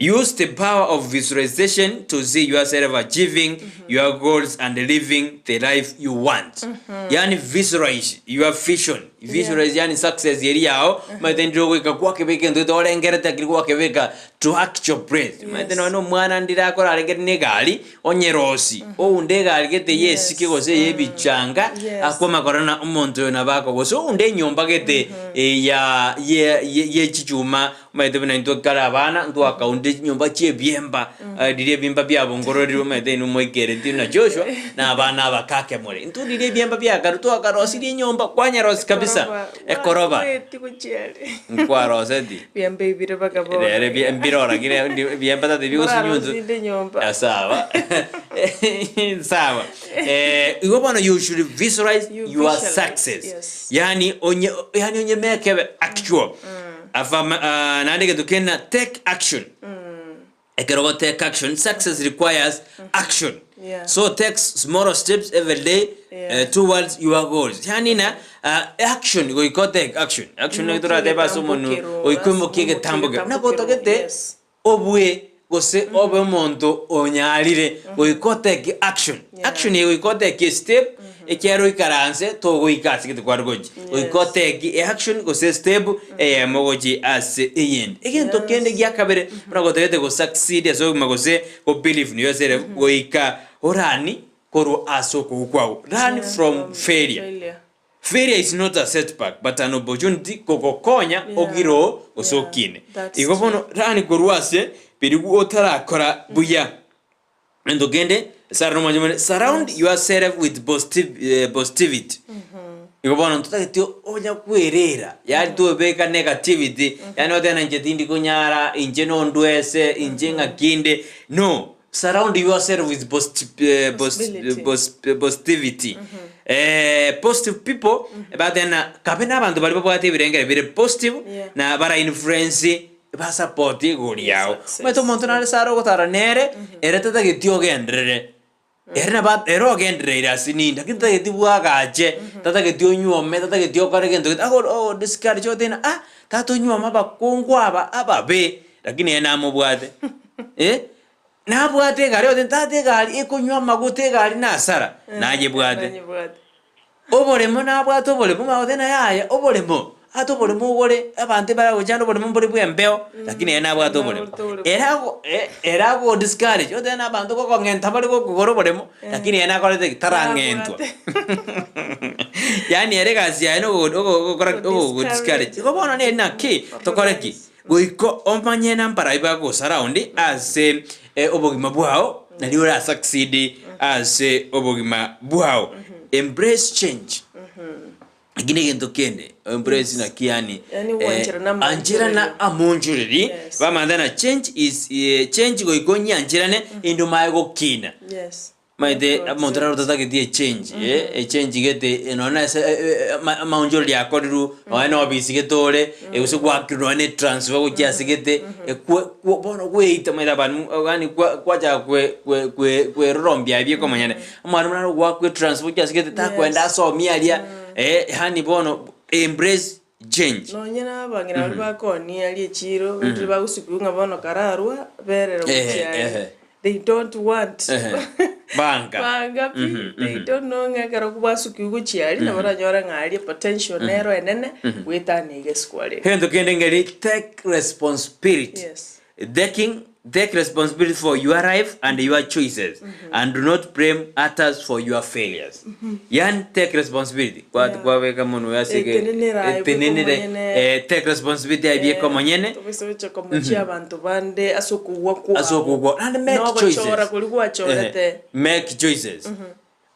Use the power of visualization to see yourself achieving your goals and living the life you want. Yani visualize your vision. Visualize yani success yeri yao. Matendro weka kwa kebeke ndo tole ngereta kilikuwa kebeka to actual breath. Matendro no mwana ndira ko alegete negali onyerosi. O undega alegete yes kigose yebichanga akoma korana umuntu na bako goso unde nyomba gete ya ye chichuma matebena ndo karabana ndo akaunde nyomba chebiemba dire bimba byabo ngororiro matenu moikere tina Joshua na abana bakake more ndo dire biemba byaka to akarosiri nyomba kwanya rosi kabisa ekoroba nkwa rosedi biemba ibire bakabo re biembirora gire biemba tata bigusinyunzu sawa sawa iwo you should visualize your success yani onye make actual afama naandike tukena take action ekerogo take action. Success requires action. So take small steps every day towards your goals. Yani na action go take action ngitora deba someone oikumo kige tamboge na gotogete obwe gose obe monto onyalire go take action. Action go take step ekero ikaranse to go ikasi kite kwargoji go take action go step mogoji as end again to kende gya kabere mrago tete go succeed so magose go believe in yourself go ika orani koro asoko kwao run from failure. Failure is not a setback but an opportunity kokokonya ogiro osokine igobono rani koruase pirigu otarakora buya ndogende surround yourself with positivity. Igobono ntutaketio onya kwerera yali tubeka negativity yani otena njetindi kunyara inje no ndwese inje ngakinde no. Surround yourself with positivity. Positive people but then kapena abantu bali babwate birengere bire positive na bara influence ba support igori yao meto montonale saro gotara nere eretata getio gendrere erna ba ero gendrere asininda kinta getibwa gaje tata getio nyuome tata getio kare gendo ago discard chotena tato nyuoma ba kongwa ababe lakini ena mobwate na bwate gari otentate gari ekonywa magute gari na asara naje bwate oboremo na bwate oboremo maotena yaya oboremo atoboremo gore abante bara ojando oboremo mbore bwembeo lakini ena bwate oboremo erago discourage otena abantu ko ngenta bari ko goro oboremo lakini ena korete tarangentwa yani erega sia eno go discourage ko bona ne na ki to koreki goiko ompanyena mpara ibago surround as obogima bwao na liora succeed as obogima bwao. Embrace change. Gine gento kende embrace na kiani anjira na amonjuriri bamandana change is change goiko nyanjirane indo maego kina maide montraro tatake die change change gete enona maonjori yakoriru no bisigitore usukwa kirone transfer go kiasigete bono kweita maida ban gani kwaja kwe rombia bie komanyane mwana gwa kwe transfer kiasigete ta kwenda so mialia hani bono embrace change no nyina bangira ba ko ni ali chiro ndi ba usiku ngabona kararwa berero they don't want banga they don't know ngakara kubasuki guchiari na baranyora ngari potential nero enene witanige square hendo kende ngari take responsibility. Yes. Take responsibility for your life and your choices, and do not blame others for your failures. Yan take responsibility. Kwa weka munu ya sige take responsibility abiye kama nyene. Tubisoche kama chia bantu bande asokuwa and make choices. Make choices.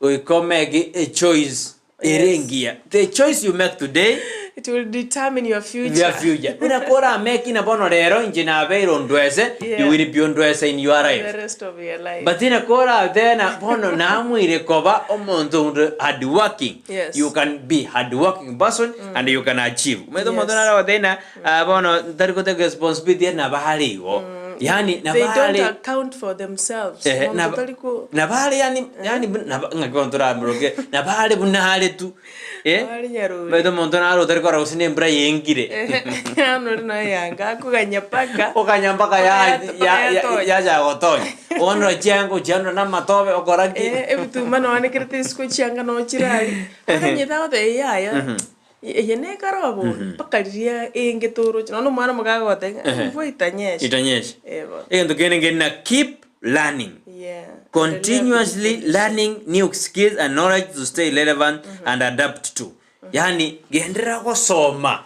We come make a choice. Erengia. The choice you make today, it will determine your future. Unakora make in a bono rero injina vero ndweze, you will be ndweze in your life. The rest of your life. But in a kora then a bono namu irecover omonto hard working. Yes. You can be hard working person and you can achieve. Medo modona wadena bono tariko take responsibility na bahari go. Yani they don't account for themselves. Na bahari yani ngakontora mroge na bahari bunahale tu. Medo montona aro tariko rausine mbra yengire. Ano na yanga kuganyapaka. Okanyambaka ya gotoni. Ono chango jano na matobe okoraki. Ebitu mano ane kirete siko changa no chirali. Akanyeta ote ya. Yene karobo pakaria engetoro no mwana mugaga gote mvua itanyesha endo kene keep learning, continuously learning new skills and knowledge to stay relevant and adapt to. Yani gendera gusoma,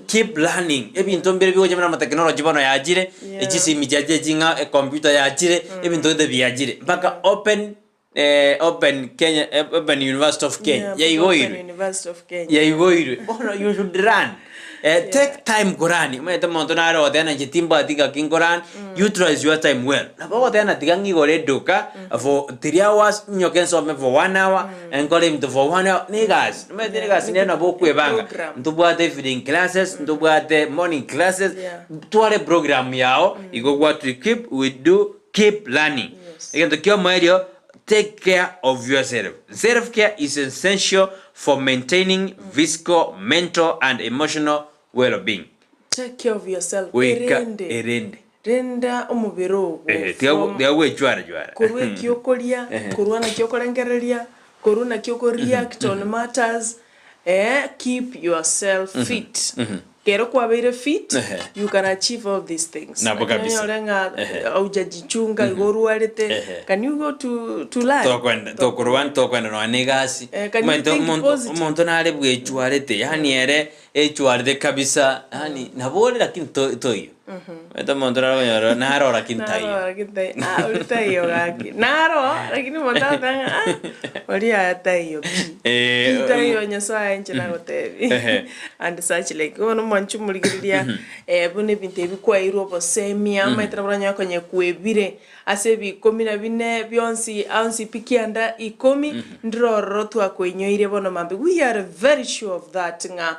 keep learning. Ebintu mbere bigo jamana technology bano yajire ejisi mijaje jinga computer yajire ebintu de biajire mpaka open Kenya, Open University of Kenya. University of Kenya. Oh, you should run. Take time Quran. Mete montonaro tena jitimba tika king Quran. Utilize your time well. Na babo tena tigangi gore doka for 3 hours. Nyoken some for 1 hour and call him to for 1 hour. Niggas, mete niggas nena boku ebanga. Ntubuate evening classes, ntubuate morning classes. Tuare program yao. Igo what we keep learning. Again, the kyo mario. Take care of yourself. Self-care is essential for maintaining physical, mental, and emotional well-being. Take care of yourself. Renda omubiro. Tiawe chwara. Kurwe kyokolia, kurwana kyokolengerelia, kuruna kyoko react on matters. Keep yourself fit. Kero kwa very fit, you can achieve all these things. Na boka bisa. Nyolenga aujajichunga igorualete. Can you go to learn? Tokwenda no anegasi. Can you think positive? Monto na ale bwe chuarete. Yani ere chuarete kabisa. Yani nabole lakini toyo. Meto monto na nyoro naro lakini tayo. Ulitayo gaki. Naro lakini monto tanga. Olia tayo. Tayo nyaso enche na gotebi. And such like ono manchu muligiria bune binte bikwa irobo semia maitra branya konye kuebire asebi 14 byonsi ansi pikianda 10 ndroro twa kwenyoire bono mambe. We are very sure of that nga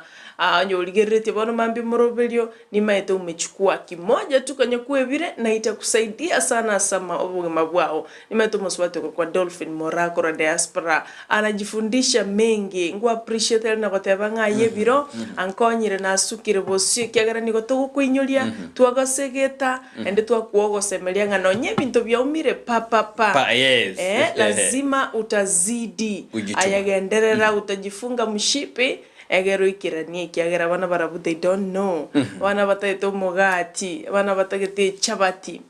nyoligerete bono mambe morobelio ni maete umechukua kimoja tu kwenye kuebire na itakusaidia sana sama obugema bwao. Ni maete moswate kwa Dolphin Morako ra diaspora anajifundisha mengi ngo appreciate na gotebanga yebiro ankonyire na sukire bosi kyagara ni goto kuinyolia twagasegeta ende twakuogosemelia ngano nye bintu byaumire papa yes. Lazima utazidi ayagenderera utajifunga mshipi egero ikirani kyagera bana barabu they don't know bana bataito mogati bana batagete chabati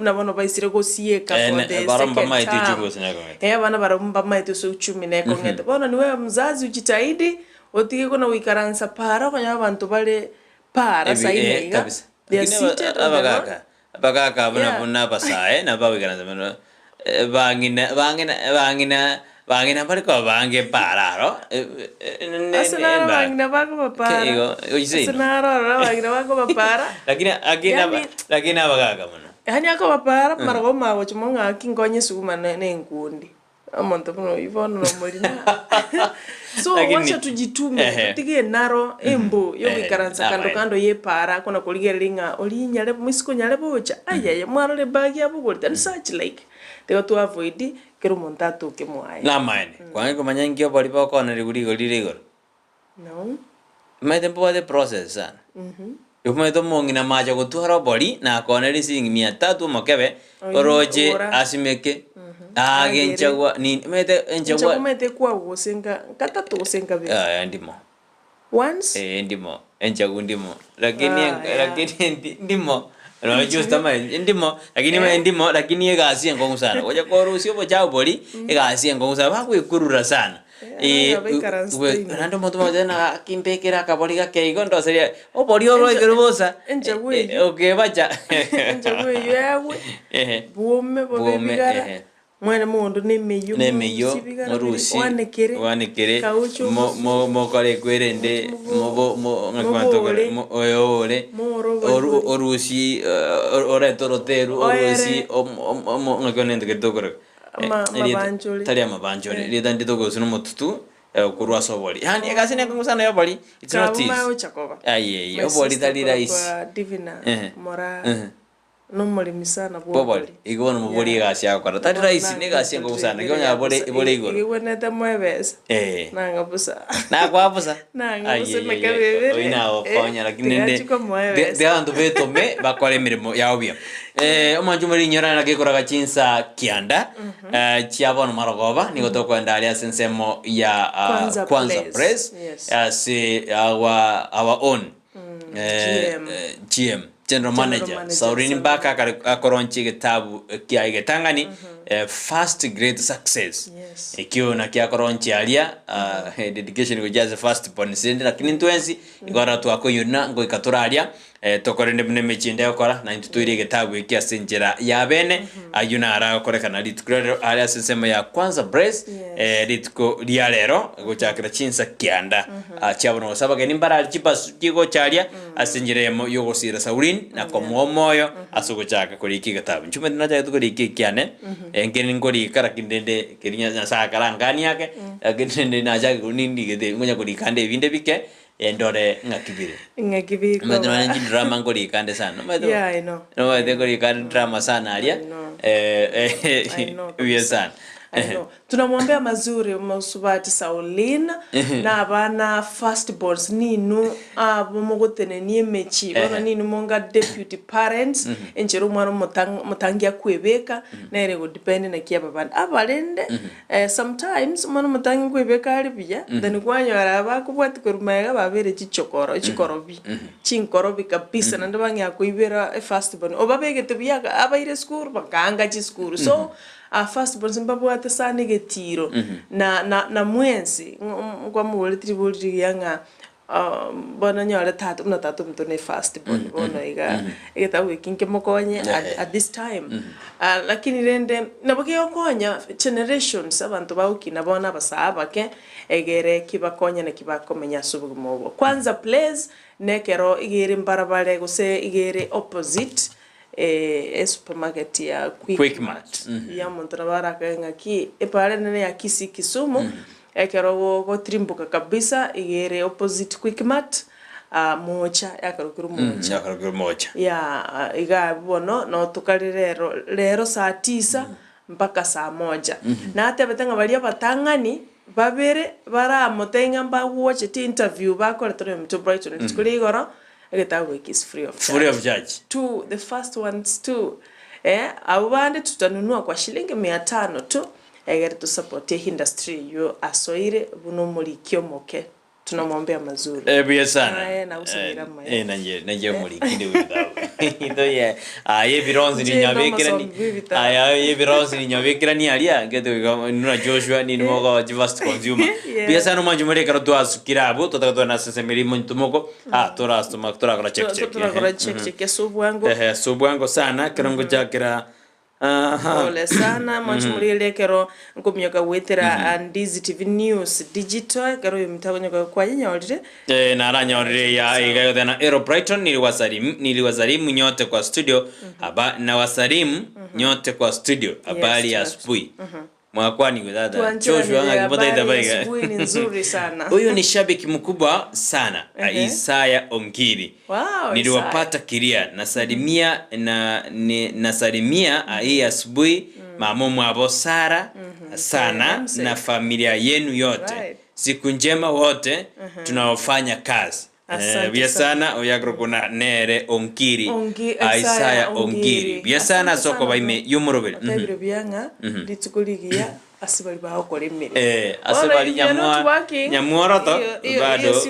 na bana baisire gosieka for the baramba maiti chugo sinako bana baramba maiti so uchumi na kongete bana niwe mzazi ujitahidi otige kuna wikaransa para kwa abantu bale para sainiga they seated abagaka buna basae na bawikaransa meno bangina bari ko bange pararo asana bangina bako para asana bangina bako para lakini abagaka mano hani ako para marago mago chumonga kingonye suguma ne ngundi amonto no ivono no molina so wacha tujitume tutige naro embo yo bikaransa kando ye para kona kuligelinga olinyale misiko nyale bocha ayaye mwaro le bagi abugolita and such like they got to avoid kero montato ke moai na mine kwa ngo manyangi bali bako na liguri no my tempo de process san Yukumeto mongi na maja kutuhara bori na koneri singi 300 mokebe oroje asimeke agenchagwa ni mete enchagwa mete kwa usenga katatu usenga be ndimo once ndimo enchagwa ndimo lakini ndimo no just tama ndimo lakini ndimo lakini egasi ngo sana koja korusio bo chao bori egasi ngo sana bakuikurura sana nando moto modena kimpekera kabori gakeigo ndo seria obori oro igerubosa okay bacha enchagwe yewe buome bobigara mwana mundu nemeyo morusi wanekere mo kare kwerende mo ngakwanto oyore orusi ore toroteru orusi ngakonende ketokora tari amabanjore rida nditogo suno motutu kurwa sobori yani egasine kungusana yobori it's not easy aye obori tari rais divina mora no muri misana bobori igona mubori gasi akora tari rais ne gasi ngusana gonya bori igora igwenete mwebes nanga busa na kwa busa nanga busa mekabebe oina okonya lakini nde de ando beto me bakore mirimo yaobia omanjumuri nyora na gekora chinsa kianda chiabon marogoba ni gotoko ndalia sensemo ya kwanza press si our own GM General Manager Saurini Baka akoronchi gitabu kia igetangani first great success ikio na kia koronchi alia dedication go just first born send lakini twenzi igora tu akoyuna ngo ikaturalia tokorende bune mechinde okora 92 gitabu ikia senjera ya bene ayuna ara korekana litgrade alia sensema ya kwanza brace litko lialero gochakira chinsa kianda chiabono sabage nimbara chipa kigo chalia asenjeremo yogosira Saurini na komomoyo asugochaka koliki gitabu nchume naja tukoliki kiane engeni ngori kara kindende kirinya nyasa karangani yake kindende naja kunindi gede ngonya kulikande vinde bike endore ngakibire madona nji drama ngori kande sana yeah I know no de ngori kande drama sana alia sana tunamwombea mazuri musubati Saulina na abana first boards ninu bomogotene ni mechi bana ninu monga deputy parents enjero mwana mutangia kwebeka na ere go depend na kia babana abalende sometimes mwana mutangia kwebeka ali bya then kwanyora abakubwati kurumega babere chikorobi chinkorobi kabisa na ndabanya kuibera first born obabegete byaga abaire school bakanga chi school so first born Zimbabwe atesani getiro na mwensi kwa muwole tribuli yanga bona nyore tatu mtone first born bona iga wekinke mokonye at this time lakini rende naboke yokonya generations abantu baukina bona basaba ke egere kibakonya na kibakomenya subugumobo kwanza place nekero igere mbarabare gose igere opposite supermarket ya Quickmart ya montrabara kanga ki epare nene ya Kisii Kisumu ekero go trimbuka kabisa igere opposite Quickmart mocha yakarukuru mocha ya iga bono no tukalire lero saa 9 mpaka saa 1 na ate betanga balia batangani babere bara motenga mba watch interview bakora tore mto Brighton tukuligora egetawe is free of charge to the first ones too abande tutanunua kwa shilingi 500 tu egere tu support industry yo asoire buno muri kyomoke tunamwombea mazuri bia sana na usubira nanje muri kinde witao ndo ye bironzi ni nyabekira ni ye bironzi ni nyabekira ni alia geto nuna Joshua ni mogo just consumer bia sana majumere karo tu asukirabo to na sesemeri montumoko tora kora check subwango sana kirango jakira ole sana machumulile kero nkumyoka wetera Ndizi TV News digital kero mtagonyoka kwa nyorire naranyorire ya igayo tena Brighton niliwasalimu nyote kwa studio na wasalimu nyote kwa studio habari ya asubuhi mwakwani dada Joshua angipata itabaiga asubuhi ni nzuri sana huyu ni shabiki mkubwa sana Isaya Ongiri niliwapata Kiria nasalimia hii asubuhi mamomu abo Sara sana na familia yenu yote siku njema wote tunaofanya kazi Biasana oyagro kuna nere onkiri Isaiah ongiri biasana soko baime yumurobel tabiro byanga litukuligia asibali baho kolemere asibali nyamworo to bado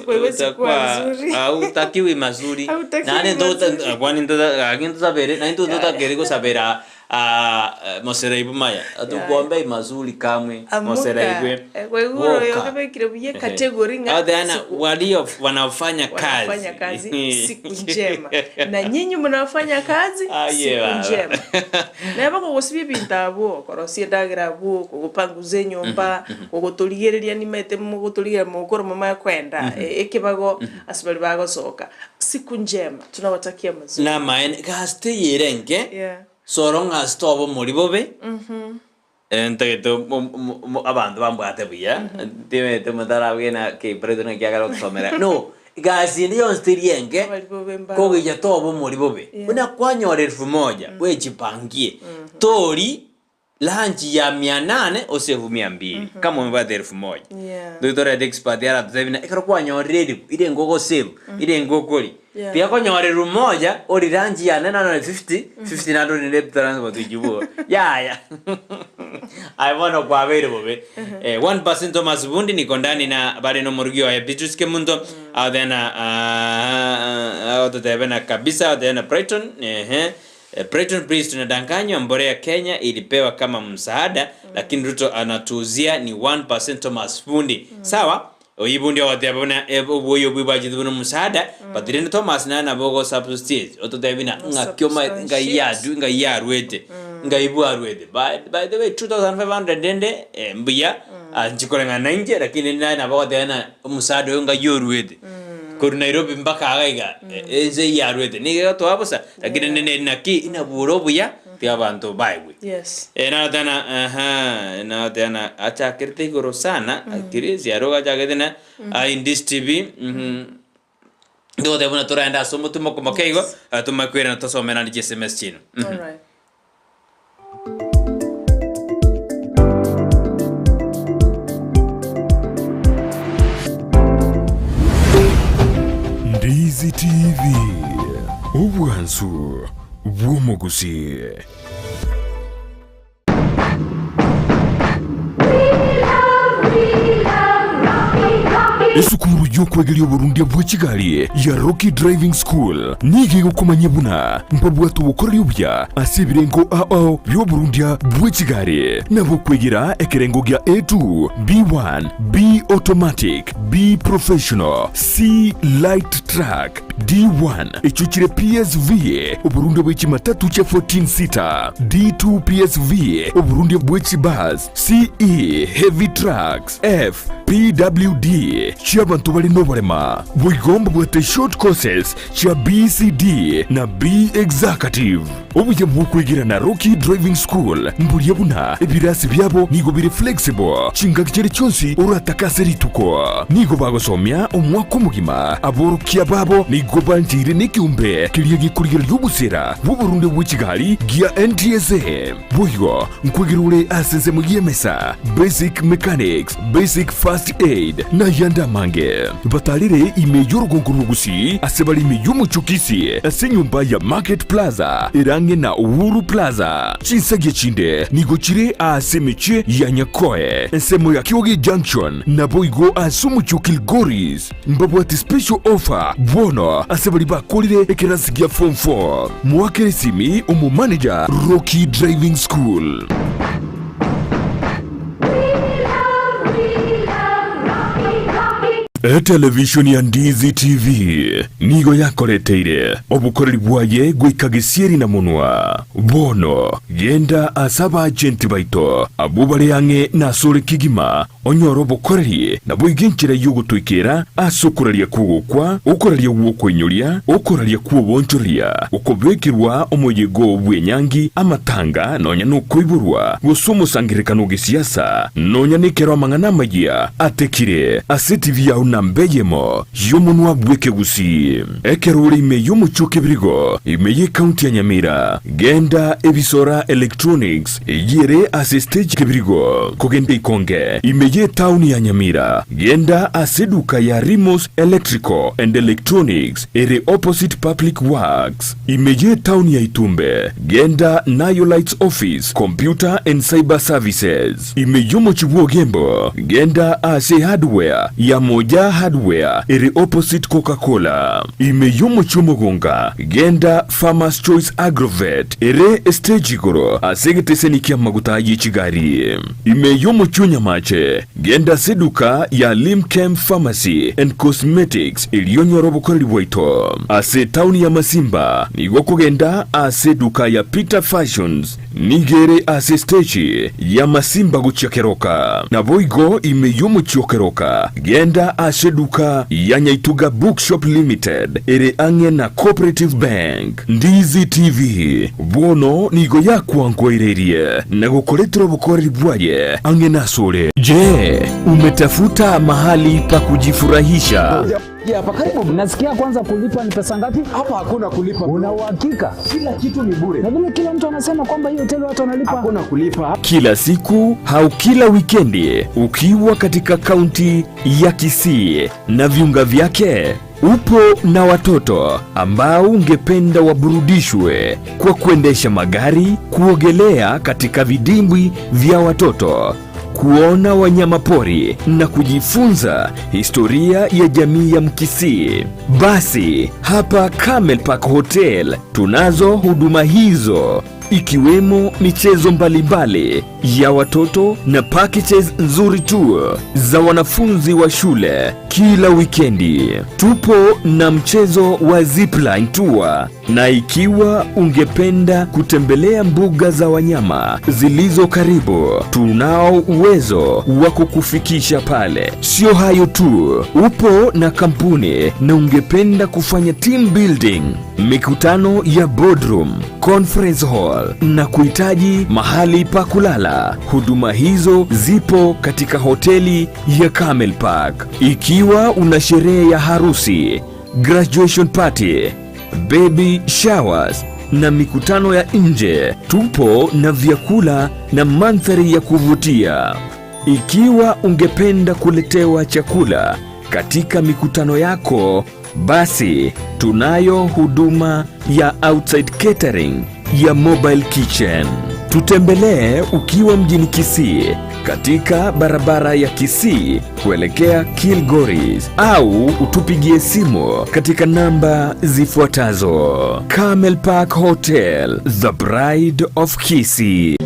utakiwi mazuri nani ndo kwani ndo aginto sabere nani ndo takeri sabera moseraibu maya atukuombe mazuri kamwe moseraibu kweguro yokebekire buye category nga adana walio wanafanya kazi siku njema na nyinyi mnafanya kazi siku njema na bako gusibye bintabo korosie dagira bu kupanguze nyumba kugutuligereria nimete mu gutuligira mu gukora mama kwenda ekibago asibali bago soka siku njema tunawatakia mazuri na maen gaste yerenge soronga stobo muri bobe enteto abantu bambwate buya dime tumatara bena ke Brighton que haga somera no gazi ndio stirienge ko gija tobo muri bobe una kwanyore 1000 we jipangie tori lanchi ya 800 o sevu 200 kama umebata 1000 doctor expert yara tuzebina ikaro kwanyore ile ngogo save ile ngokoli pia konyore rumoja ori rangi ya 950 nado ni lep transport ujibu ya I wanna kwa vero bobe 1% Thomas Bundi niko ndani na bale no morgio ya Beatrice Kemundo adena adena kabisa adena Brighton Brighton Priest tunadanganywa Mborea Kenya ilipewa kama msaada lakini Ruto anatuuzia ni 1% Thomas Bundi sawa oyibundi otyabona oboyo bwibaji duno musada patirene Thomas na bogo substitute ototebina ngakyoma ngayarwete ngaibuarwete by the way 2500 dende mbiya njikorenga nanje lakini na bogo tena musada ngayorwete kuru Nairobi mpaka agaiga eze yarwete nige to abusa lakini nene naki ina burobuya abantu baiwe na tena acha kirte goro sana kirezi aroga jagadena in this TV ndo debuna toranda somo tumo como keigo tumakwira na tosomena ni SMS chino all right Ndizi TV Ubwansu Gusii. Esukuru y'okwegerya Burundi bwa Kigali ya Rocky Driving School nige gukomanya buna mpabwa tubukorera ubya asibirengo ao byo Burundi bwa Kigali nabo kwegera ekerengo gya A2 B1 B automatic B professional C light track D1 echuchire PSV Burundi bwa Kimatatu cha 14 seater D2 PSV Burundi bwa Kibus CE heavy trucks F PWD Chiabantu bali no barema bwigomba bwate short courses cha BCD na B executive obuye bwukwigira na Rocky Driving School mburiye buna ebirasi byabo nigo biri flexible chinga kicere cyonsi urataka rituko nigo bagosomya umwaka mugima aborukiya babo nigo banjire n'ikiumbe kiriye gikurira y'ubusera bu Burundi bwa Kigali gia NTSA buyo nkwigirule aseze mu yemesa basic mechanics basic first aid na yanda mange batalire imeyo Gusii asebali imeyo muchukisi asenyumba ya Market Plaza irange na Uhuru Plaza chinsage chinde nigochire asemeche ya Nyakoe ensemo ya Kiogi Junction na boigo asumuchukil Goris mbabwati special offer bono asebali bakolire ekerasigia form 4 mwakere simi umu manager Rocky Driving School. Television ya Ndizi TV nigo yakoreteire obukoreri bwaye gwikagisieri na munwa bono genda asaba agenti baito abubale yange na sore kigima onyoro bukoreri na bwiginchira yugutwikira asukuralia kugukwa ukuralia wokwenyuria ukuralia kuobonchoria ukobekirwa omoyego bwenyangi amatanga nonya nukoiburwa gusumu sangirikano gisiasa nonya nikero mangana magia atekire asetivi ya nambeyemo yomunwa bweke Gusii ekerule ime yomuchuke birigo ime county ya Nyamira genda ebisora electronics yere asistage kebirigo kogende ikonge ime town ya Nyamira genda aseduka ya Rimos Electrical and Electronics ere opposite Public Works. Imeje town ya Itumbe, genda Nayo Lights Office Computer and Cyber Services. Imeyomo Chibuo Gembo, genda ase hardware ya Moja Hardware ere opposite Coca-Cola. Imeyomo Chomogonga, genda Farmers Choice Agrovet ere Estejigoro asegete kia maguta yichigari. Imeyomo Chunya Mache, genda seduka ya Limchem Pharmacy and Cosmetics iliyonyo robokori waito. Ase town ya Masimba, nigoko genda ase duka ya Peter Fashions, nigere ase stage ya Masimba guchakeroka. Na boigo imeyomo chokeroka, genda ase duka ya Nyaituga Bookshop Limited ere ange na Cooperative Bank. Ndizi TV, bono nigo ya kuangwa irerie, na gukoletro bukori bwaye ange nasole. Je, umetafuta mahali pa kujifurahisha? Hapa karibu. Nasikia kwanza kulipa ni pesa ngapi? Hapa hakuna kulipa. Una uhakika? Kila kitu ni bure. Na vile kila mtu anasema kwamba hii hoteli watu wanalipa. Hakuna kulipa. Kila siku au kila wikendi ukiwa katika kaunti ya Kisii na viunga vyake, upo na watoto ambao ungependa waburudishwe kwa kuendesha magari, kuogelea katika vidimbwi vya watoto, kuona wanyama pori na kujifunza historia ya jamii ya Mkisii. Basi hapa Camel Park Hotel tunazo huduma hizo, ikiwemo michezo mbalimbali ya watoto na packages nzuri tu za wanafunzi wa shule. Kila wikendi tupo na mchezo wa zipline tour, na ikiwa ungependa kutembelea mbuga za wanyama zilizo karibu, tunao uwezo wa kukufikisha pale. Sio hayo tu, upo na kampuni na ungependa kufanya team building, mikutano ya boardroom, conference hall na kuhitaji mahali pa kulala, huduma hizo zipo katika hoteli ya Camel Park. Ikiwa una sherehe ya harusi, graduation party, baby showers na mikutano ya nje, tupo na vyakula na mandhari ya kuvutia. Ikiwa ungependa kuletewa chakula katika mikutano yako, basi tunayo huduma ya outside catering ya mobile kitchen. Tutembelee ukiwa mjini Kisii katika barabara ya Kisii kuelekea Kilgoris, au utupigie simu katika namba zifuatazo. Camel Park Hotel, the Bride of Kisii.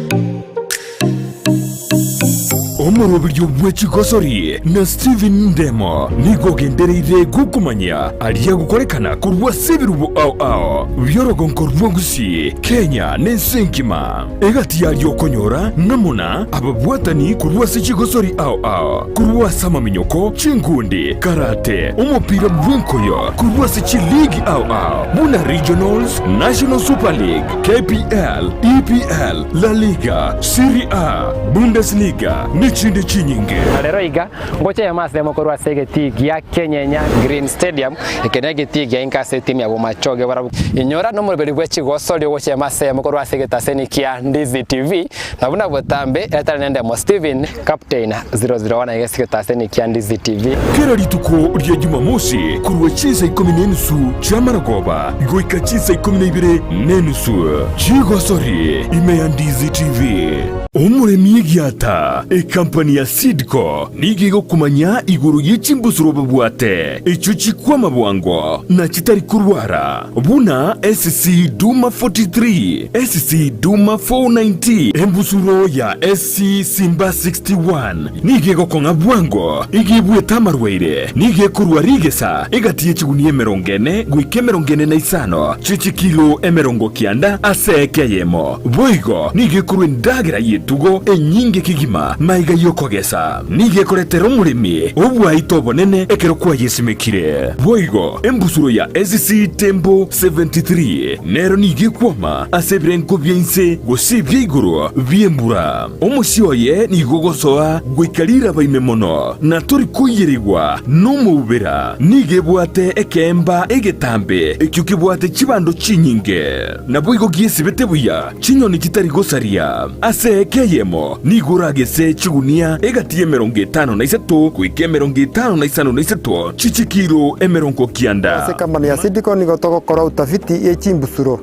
Omurobiryo bw'ekigosori na Steven Ndemo nigo gendereire gukumanya aliya gukorekana kurwa sebirubo ao byorogonko rw'Gusii Kenya n'ensenkima egati yalyo konyora namuna ababwatani kurwa sekigosori ao kurwa samaminyoko chingundi karate umupira bw'enkoyo kurwa sekiligi ao buna regionals, National Super League, KPL, EPL, La Liga, Serie A, Bundesliga chinde chinyinge rero iga ngoche ya mas demo korwa segeti ya Kenya Green Stadium ekenege tigi ya inkase timu ya bomachoge bara inyora no muri bwechi gosoli ngoche ya mas demo korwa segeta senikia Ndizi TV na buna botambe etale nende mo Steven captain 001 yesiketa senikia Ndizi TV kerari tuko rya Jumamosi kurwa chiza 10 chamaragoba goika chiza 12 chigosori ime Ndizi TV umuremyi gyata kampani ya Sidco nigigo kumanya iguru y'ichimbusuro bwate ico chikwama bwango na chitari kurwara buna SC Duma 43 SC Duma 490 embusuro ya SC Simba 61 nigigo konga bwango igibwe tamarweire nige kurwarigesa igatiye chiguniye merongene gwike merongene na isano chichi kilo emerongo kianda asekeyemo boigo nige kurwendagira yetugo enyinge kigima maiga yokogesa nige koretero murimi obwa itobo nene ekero kwa yesimekire boigo embusuro ya SC Tembo 73 nero nige kwama asebrenko byense gosibye iguru byembura omusyoye nigogosoa gwikalira baimemono na turi kuyirigwa numubera nige bwate ekemba egetambe ekyukibwate chibando chinyinge na boigo giesibete buya chinyoni kitari gosaria ase KYM nigura gese chigunia egatie 53 kuike 55 chichikiro emerongo kianda. Ase kambani ya Sidiko nigotoko kora utafiti echimbusuro.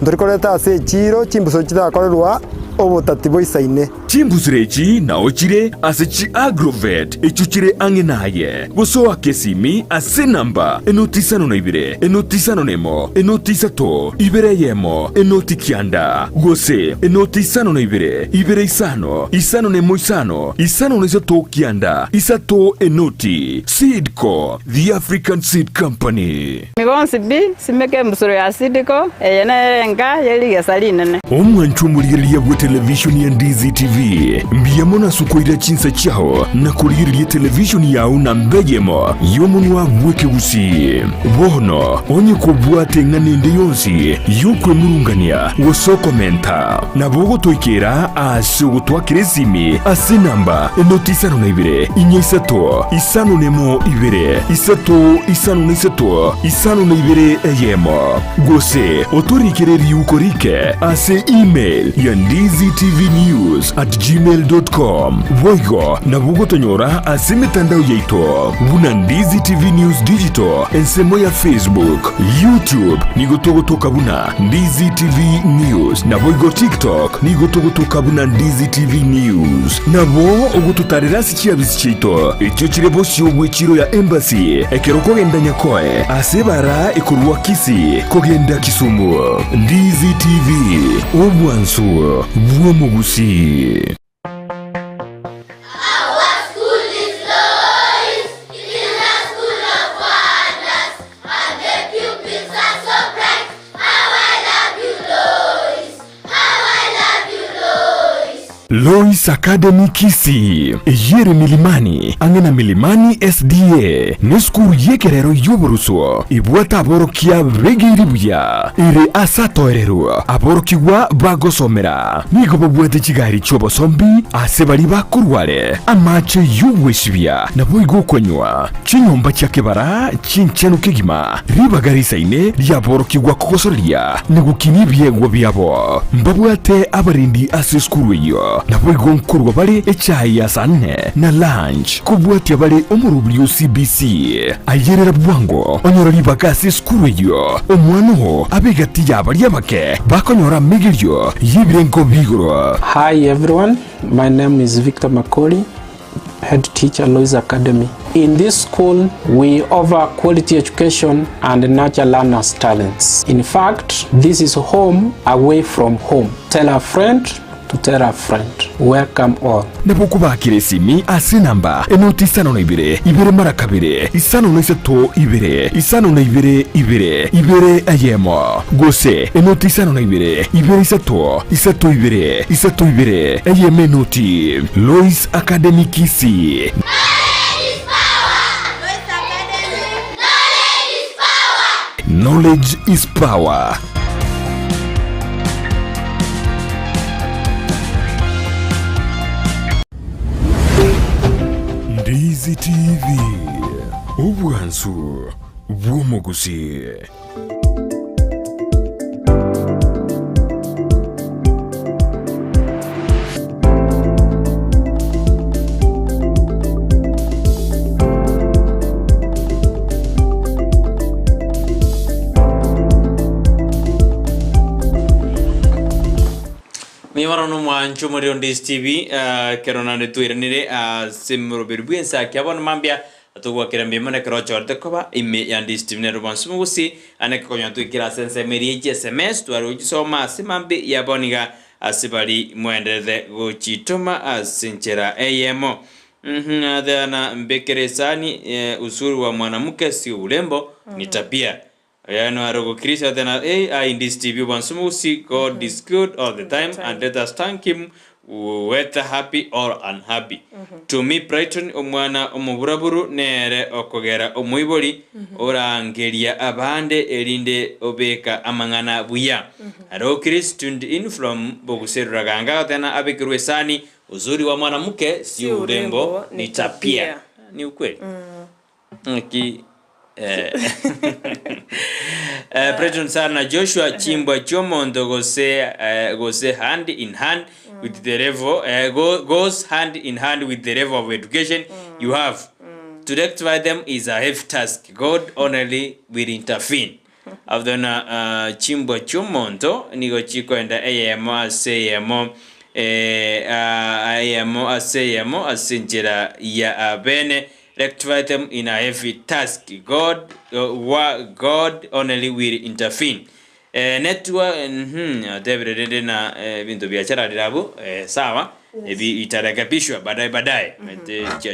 Ndorikoreta ase chiro chimbusuro chitakorerwa obutati boisaine. Chimbusurechi na ochire ase chi agrovet echuchire angenaye. Gosoa kesimi ase namba enotisano na ibire enotisano nemo enotisato ibere yemo enotikianda. Gose enotisano na ibere isano nemo isano nesato kianda isato enoti. Sidco, the African Seed Company. Migonsi bi simeke mbusuro ya Sidiko yena nga yeli yasaline. Omwanchu muliriya bwa television ya Ndizi TV. Mbiyamona sukoira chinsa chao na kuliriya television yao na mbegemo yomunwa mweke Gusii. Bono onye kubwate nganende yonsi yukwe murungania woso komenta. Na bogo toikera ase ugutwa kiresimi ase namba enotisano na ibire inyesato isano nemo ibire isato isano nesato isano na ibire eyemo. Gose otorikere ukorike ase email ya ndiztvnews@gmail.com. Voigo na bugo tonyora ase mitandao yeito buna Ndizi TV News Digital ensemo ya Facebook, YouTube nigotogotoka buna Ndizi TV News na voigo TikTok nigotogotoka buna Ndizi TV News. Na bo ogututarira sichia bisichito echo chirebo shiogwe chiro ya embassy ekeroko genda nyakoe ase bara ekurwa Kisii kogenda Kisumu. Ndizi TV obwansu bwomo Gusii. Lois Academy Kisii yere milimani angena milimani SDA neskuru yekerero yoboruso ibwata aborokia begiribuya ire asatoerero aborokiwa bagosomera nigo bobwete kigari chobosombi ase bari bakurware amache yubweshibya nabo igokonywa chinyomba cyakebara chinchenu kigima ribagarisaine ryaborokiwa kokosoria nigukinibye byabo mbabwate abarindi ase skuru yo nabo igonkurwa bari echayi ya sanne na lunch kubwatia bari omurubyo CBC ayerera bwango onyorori bakasi skuru yo omwano abegati yabari yabake bakonyora migiryo yibirengo bigoro. Hi everyone, my name is Victor Makori, head teacher Lois Academy. In this school, we offer quality education and nurture learners' talents. In fact, this is home away from home. Tell a friend to tell a friend. Welcome all. Nabuku bakire simi ase namba enotisano na ibire mara kabire isano na isato ibire isano na ibire ayemo. Gose enotisano na ibire isato ibire ayeme noti. Lois Academy Kisii. Knowledge is power. Ndizi TV obwansu bwomo Gusii. Mimaro no mwancho muri Ndizi TV kerona netuiranire simuro berbu Ensakia abona mambia atugwa kirambye mone krochorte koba ime ya Ndizi TV ne rubansu Gusii aneke konyantu ikira sense meri SMS twaro gisoma simambi yaboniga asibali mwendereze gochitoma asinchera eyemo. Adana mbekeresani uzuri wa mwanamke si urembo ni tabia. Yano arogo Kristo tena Ndizi TV wansumu Gusii. God is good all the time and let us thank him whether happy or unhappy. To me Brighton omwana omuburaburu nere okogera omuibori orangeria abande erinde obeka amangana buya. Arogo Kristo tuned in from Boguseru ganga tena abekirwe sani uzuri wa mwanamke si urembo ni tabia. Ni ukweli. President sana Joshua Chimbwa Chomondo gose hand in hand with the level, goes hand in hand with the level of education you have. To rectify them is a heavy task. God only will intervene. Avdona chimbo chumonto nigo chiko enda ayemo aseyemo asinjira ya abene, rectify them in a heavy task. God only will intervene. Network David na bintu biashara dirabu sawa ebi itarekebishwa baadaye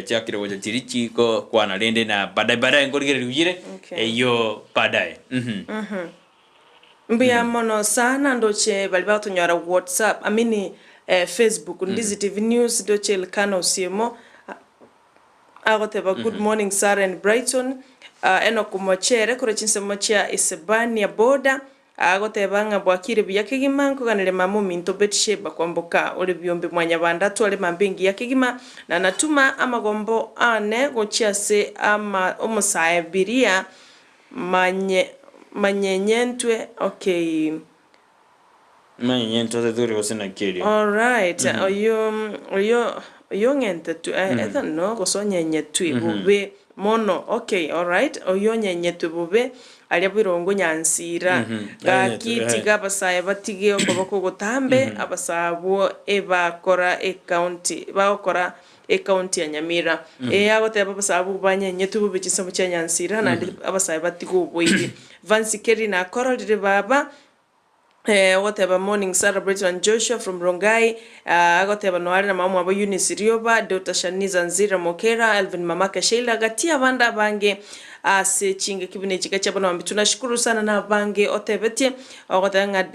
cha kile cha tirichi kwa na lende na baadaye ngorigere rugire eyo baadaye mbia mono sana ndoche bali batunyara WhatsApp Facebook Ndizi TV News ndoche ilkana usiemo agoteba good morning Sarah and Brighton eno kumochere kure chinse mochia isebani ya boda agotebanga bwakire byakigima nkuganire mamu minto betsheba kwamboka ole byombe mwanya bandatu ale mambingi yakigima na natuma amagombo ane gochiase ama omusaye biria manyenyentwe okay manyenyentwe zuri osina kiri all right oyo ngente tu no gosonyenyetwe bube mono okay all right oyo nyenyetwe bube ali birongo nyansira gakiti gabasaye batige okoboko gotambe abasabo ebakora county ya Nyamira agote abasabo banyenyetu bubikisa mu cyanyansira na abasaye batigo boyi vansikeri na korolire baba whatever morning Sarah Brighton Joshua from Rongai agoteba noari na mamu abo Eunice Rioba Dr. Shaniza Nzira Mokera Elvin Mamaka Sheila gatia banda bange ase chinge kibine chika chabona wambi tunashukuru sana na bange otebeti ogotanga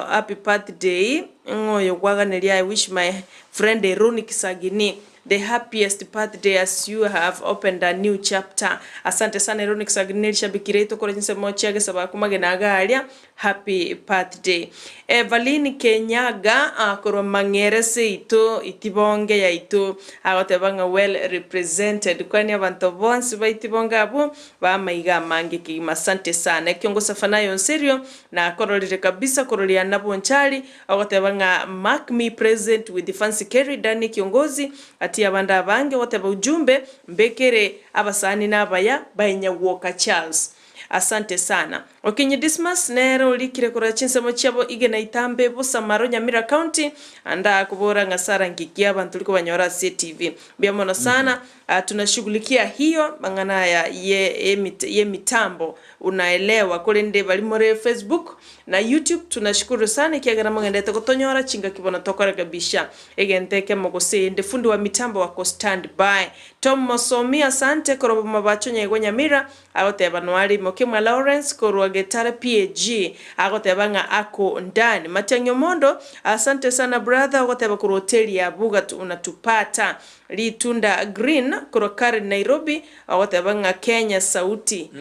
happy birthday ngoyo gwaganeli. I wish my friend Eroni Kisagini the happiest birthday as you have opened a new chapter. Asante sana Eroni Kisagini shabikireto kore jinse mochiage sabakumage nagalia happy birthday. Evalini Kenyaga akoro mangerese ito itibonge ya ito agotebanga well represented kwani abantu bonse baitibonga abo bamaiga mange kimasante sana kiongoza fanayo serio na korolire kabisa korolia nabo nchali agotebanga mark me present with the fancy carry dani kiongozi ati abanda bange woteba ujumbe mbekere abasani nabaya bainya woka Charles. Asante sana. Okinyi Dismas nero likire kura chinsemo chabo igena itambe bosa maro Nyamira County anda kubora ngasara ngikia abantu liko banyora CTV. Biamono sana tunashughulikia hiyo mangana ya ye mitambo unaelewa kule nde balimore Facebook na YouTube. Tunashukuru sana kiagana mangende kutonyora chinga kibona tokora kabisha egenteke mogose nde fundi wa mitambo wako stand by. Tom Mosomi asante korobo mabacho nyego Nyamira agote banwali Mokemwa Lawrence korwa getara PAG agotebanga ako ndani Matyanyo Mondo asante sana brother agoteba ku hoteli ya Buga unatupata Litunda Green kurokari Nairobi agotebanga Kenya sauti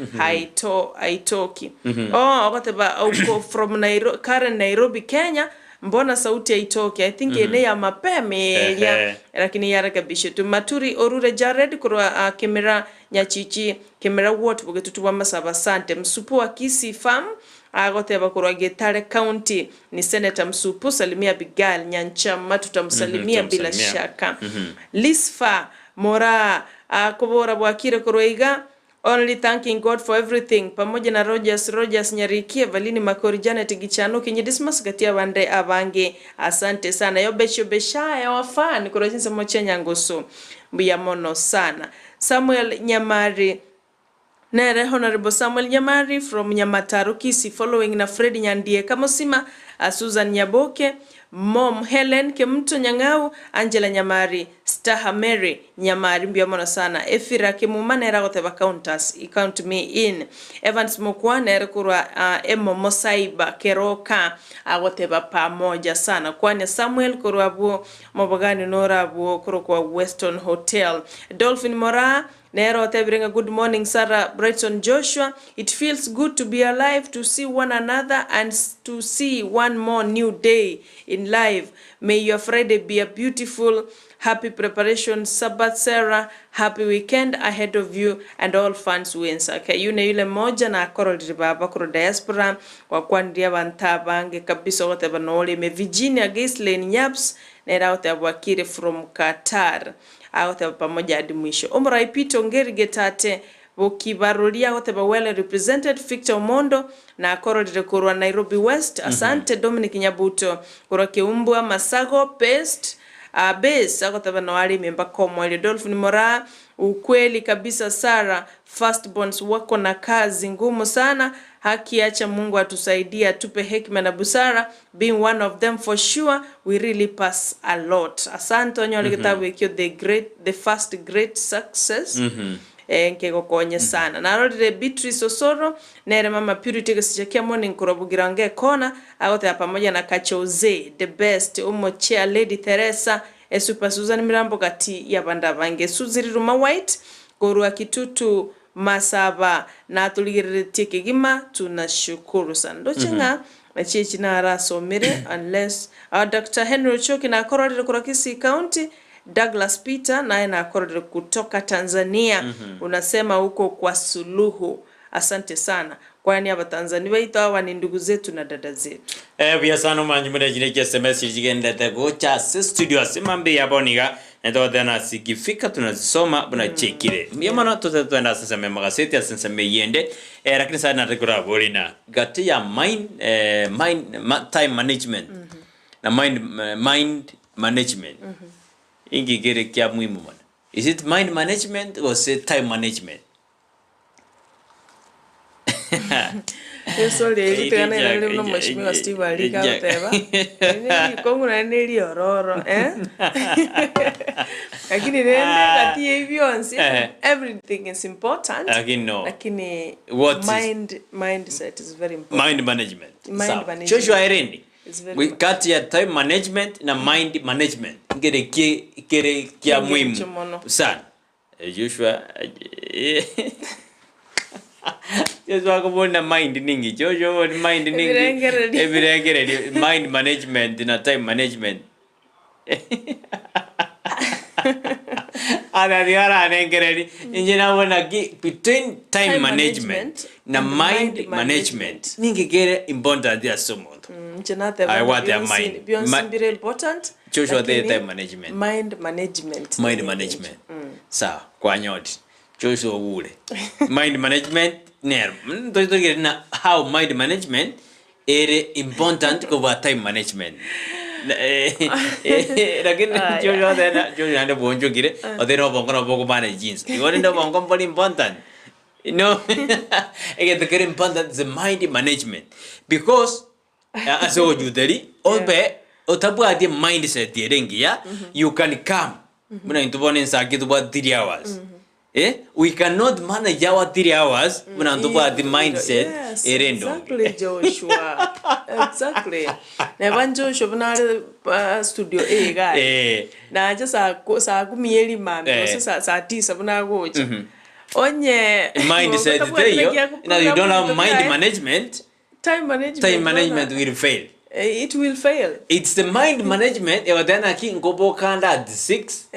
haitoki agoteba uko from Nairobi Kenya mbona sauti haitoki. I think ene ya mapeme ya lakini yarakabishe tu Maturi Orure Jared kurwa Kemera Nyachichi Kemera Ward bugetutu wa masaba sante Msupu wa Kisii farm agoteba kurwa Getare County ni Senator Msupu Salimia Bigal Nyanchama tutamsalimia bila shaka. Lisfa Mora kubora bwakire kurwaiga only thanking God for everything pamoja na Rogers Nyarikia Valini Makori Janet Gichano Kinyi Dismas gatia bande abange asante sana yobesho beshaya wafani kwa jinsi mocha nyangoso mbiyamono sana. Samuel Nyamari Nere Honorable Samuel Nyamari from Nyamataro Kisii following na Fred Nyandie Kamosima Susan Nyaboke Mom Helen Kemto Nyangau Angela Nyamari Staha Mary Nyamari mbiyamono sana. Efira Kimumanera goteba counters count me in. Evans Mokwane kurwa Emo Mosaiba Keroka agoteba pamoja sana kwani Samuel kurwa bu mobagani nora bu kurwa Western Hotel. Dolphin Mora Nero bring a good morning Sarah Brighton Joshua. It feels good to be alive, to see one another and to see one more new day in life. May your Friday be a beautiful, Happy preparation Sabbath Sarah. Happy weekend ahead of you and all fans wins. Okay, yule moja na akorolire baba kuro diaspora kwa kwandia bantabange kabisa wote banole me Virginia Gislane Nyaps na raute abwakire from Qatar. Aote pamoja hadi mwisho. Omra ipito ngeri getate bokibarolia wote well represented. Victor Mondo na akorolire kurwa Nairobi West. Asante Dominic Nyabuto kurwa Keumbwa Masago Pest base akotaba na wali memba komo ile Dolphin Mora. Ukweli kabisa Sara, firstborns wako na kazi ngumu sana. Haki acha Mungu atusaidie, atupe hekima na busara. Being one of them for sure, we really pass a lot. Asante onyo kitabu ikyo the first great success. Nkego konye sana. Na rodi Beatrice Osoro nere mama Purity kisichakia morning kurobugira nge kona agote ya pamoja na Kachoze the best umo chair Lady Teresa Super Susan Mirambo kati ya banda bange Suziri Ruma White Korua Kitutu Masaba na tuligire Kigima tunashukuru sana. Ndochenga na chichi na araso mire unless Dr. Henry Choki na korore kura Kisii County. Douglas Peter naye na akorode kutoka Tanzania. Unasema huko kwa suluhu. Asante sana. Kwani hapa Tanzania wetu hawa ni ndugu zetu na dada zetu. Bia sana manjumura jine SMS jigenda tagocha studio asimambe yaboniga ndo dana sikifika tunazisoma buna chekire. Yamana tutaenda sasa magazeti asensa meyende lakini sana rekura bolina gati ya time management na mind management. Ingi gere kia muhimu mana. Is it mind management or is it time management? Eso le dice na ile no mheshimiwa Steve alika uteba. Ni kongo na neli ororo lakini nende kati hivyo everything is important. Lakini mindset is very important. Mind management. Joshua Erendi. We got your time management na mind management. Ngere kia muhimu sana. Joshua Joshua kumona mind ningi. Joshua mind ningi. Every mind management na time management. Ana diara anengere injina wana between time management na mind management. Ningi gere important ya somo. I want their mind. Very important. Joshua the time management. Mind management. Mind management. Sawa kwa nyoti. Joshua ule. Mind management ner. Ndo gere na how mind management ere important over time management. Lakini Joshua ndo bonjo gire. Odero bongo bongo manage jeans. Igore ndo bongo very important. No. Again the very important is the mind management because as a judari obe otabu adi mindset yerengi ya you can come muna intubone Ensakia to about 3 hours we cannot manage our 3 hours muna intubu adi mindset erendo exactly Joshua exactly never Joshua buna studio guy na just sa kumieli mami so sa 10 buna gocha onye mindset yo now you don't have mind management. Time management will fail. It will fail. It's the mind management. Then ki ngobo kanda at 6.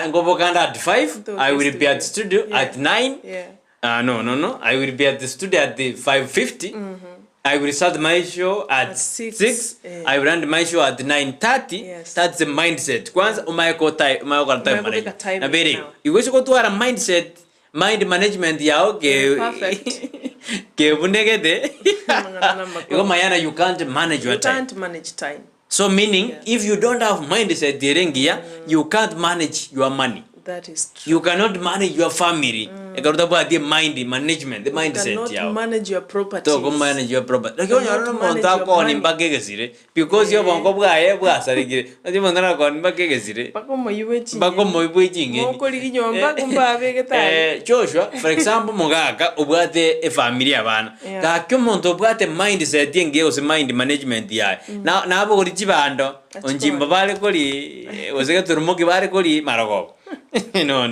Ngobo kanda at 5. I will be at studio at 9. No. I will be at the studio at the 5:50. I will start my show at 6. I will end my show at 9:30. That's the mindset. Kwanza umayeko time management. Na beri. You wish go to a mindset. Mind management yao perfect. Bunegede. You can't manage your time. You can't manage time. So meaning if you don't have mindset yerengia, you can't manage your money. That is true. You cannot manage your family. You cannot mind management, the mindset yao. You cannot manage your property. To manage your property. Like you don't monta ko ni bagegezire because you bongo bwa sarigire. Ati mondana ko ni bagegezire. Bako moyuwechi. Bako moyuwechi nge. Moko liginyomba kumba begetale. Joshua, for example, mogaka obwate e family abana. Ka kyomonto obwate mindset yenge ose mind management ya. Na abo kuri chibando. Onjimba bale kuri osega turumoki bale kuri marogo. No.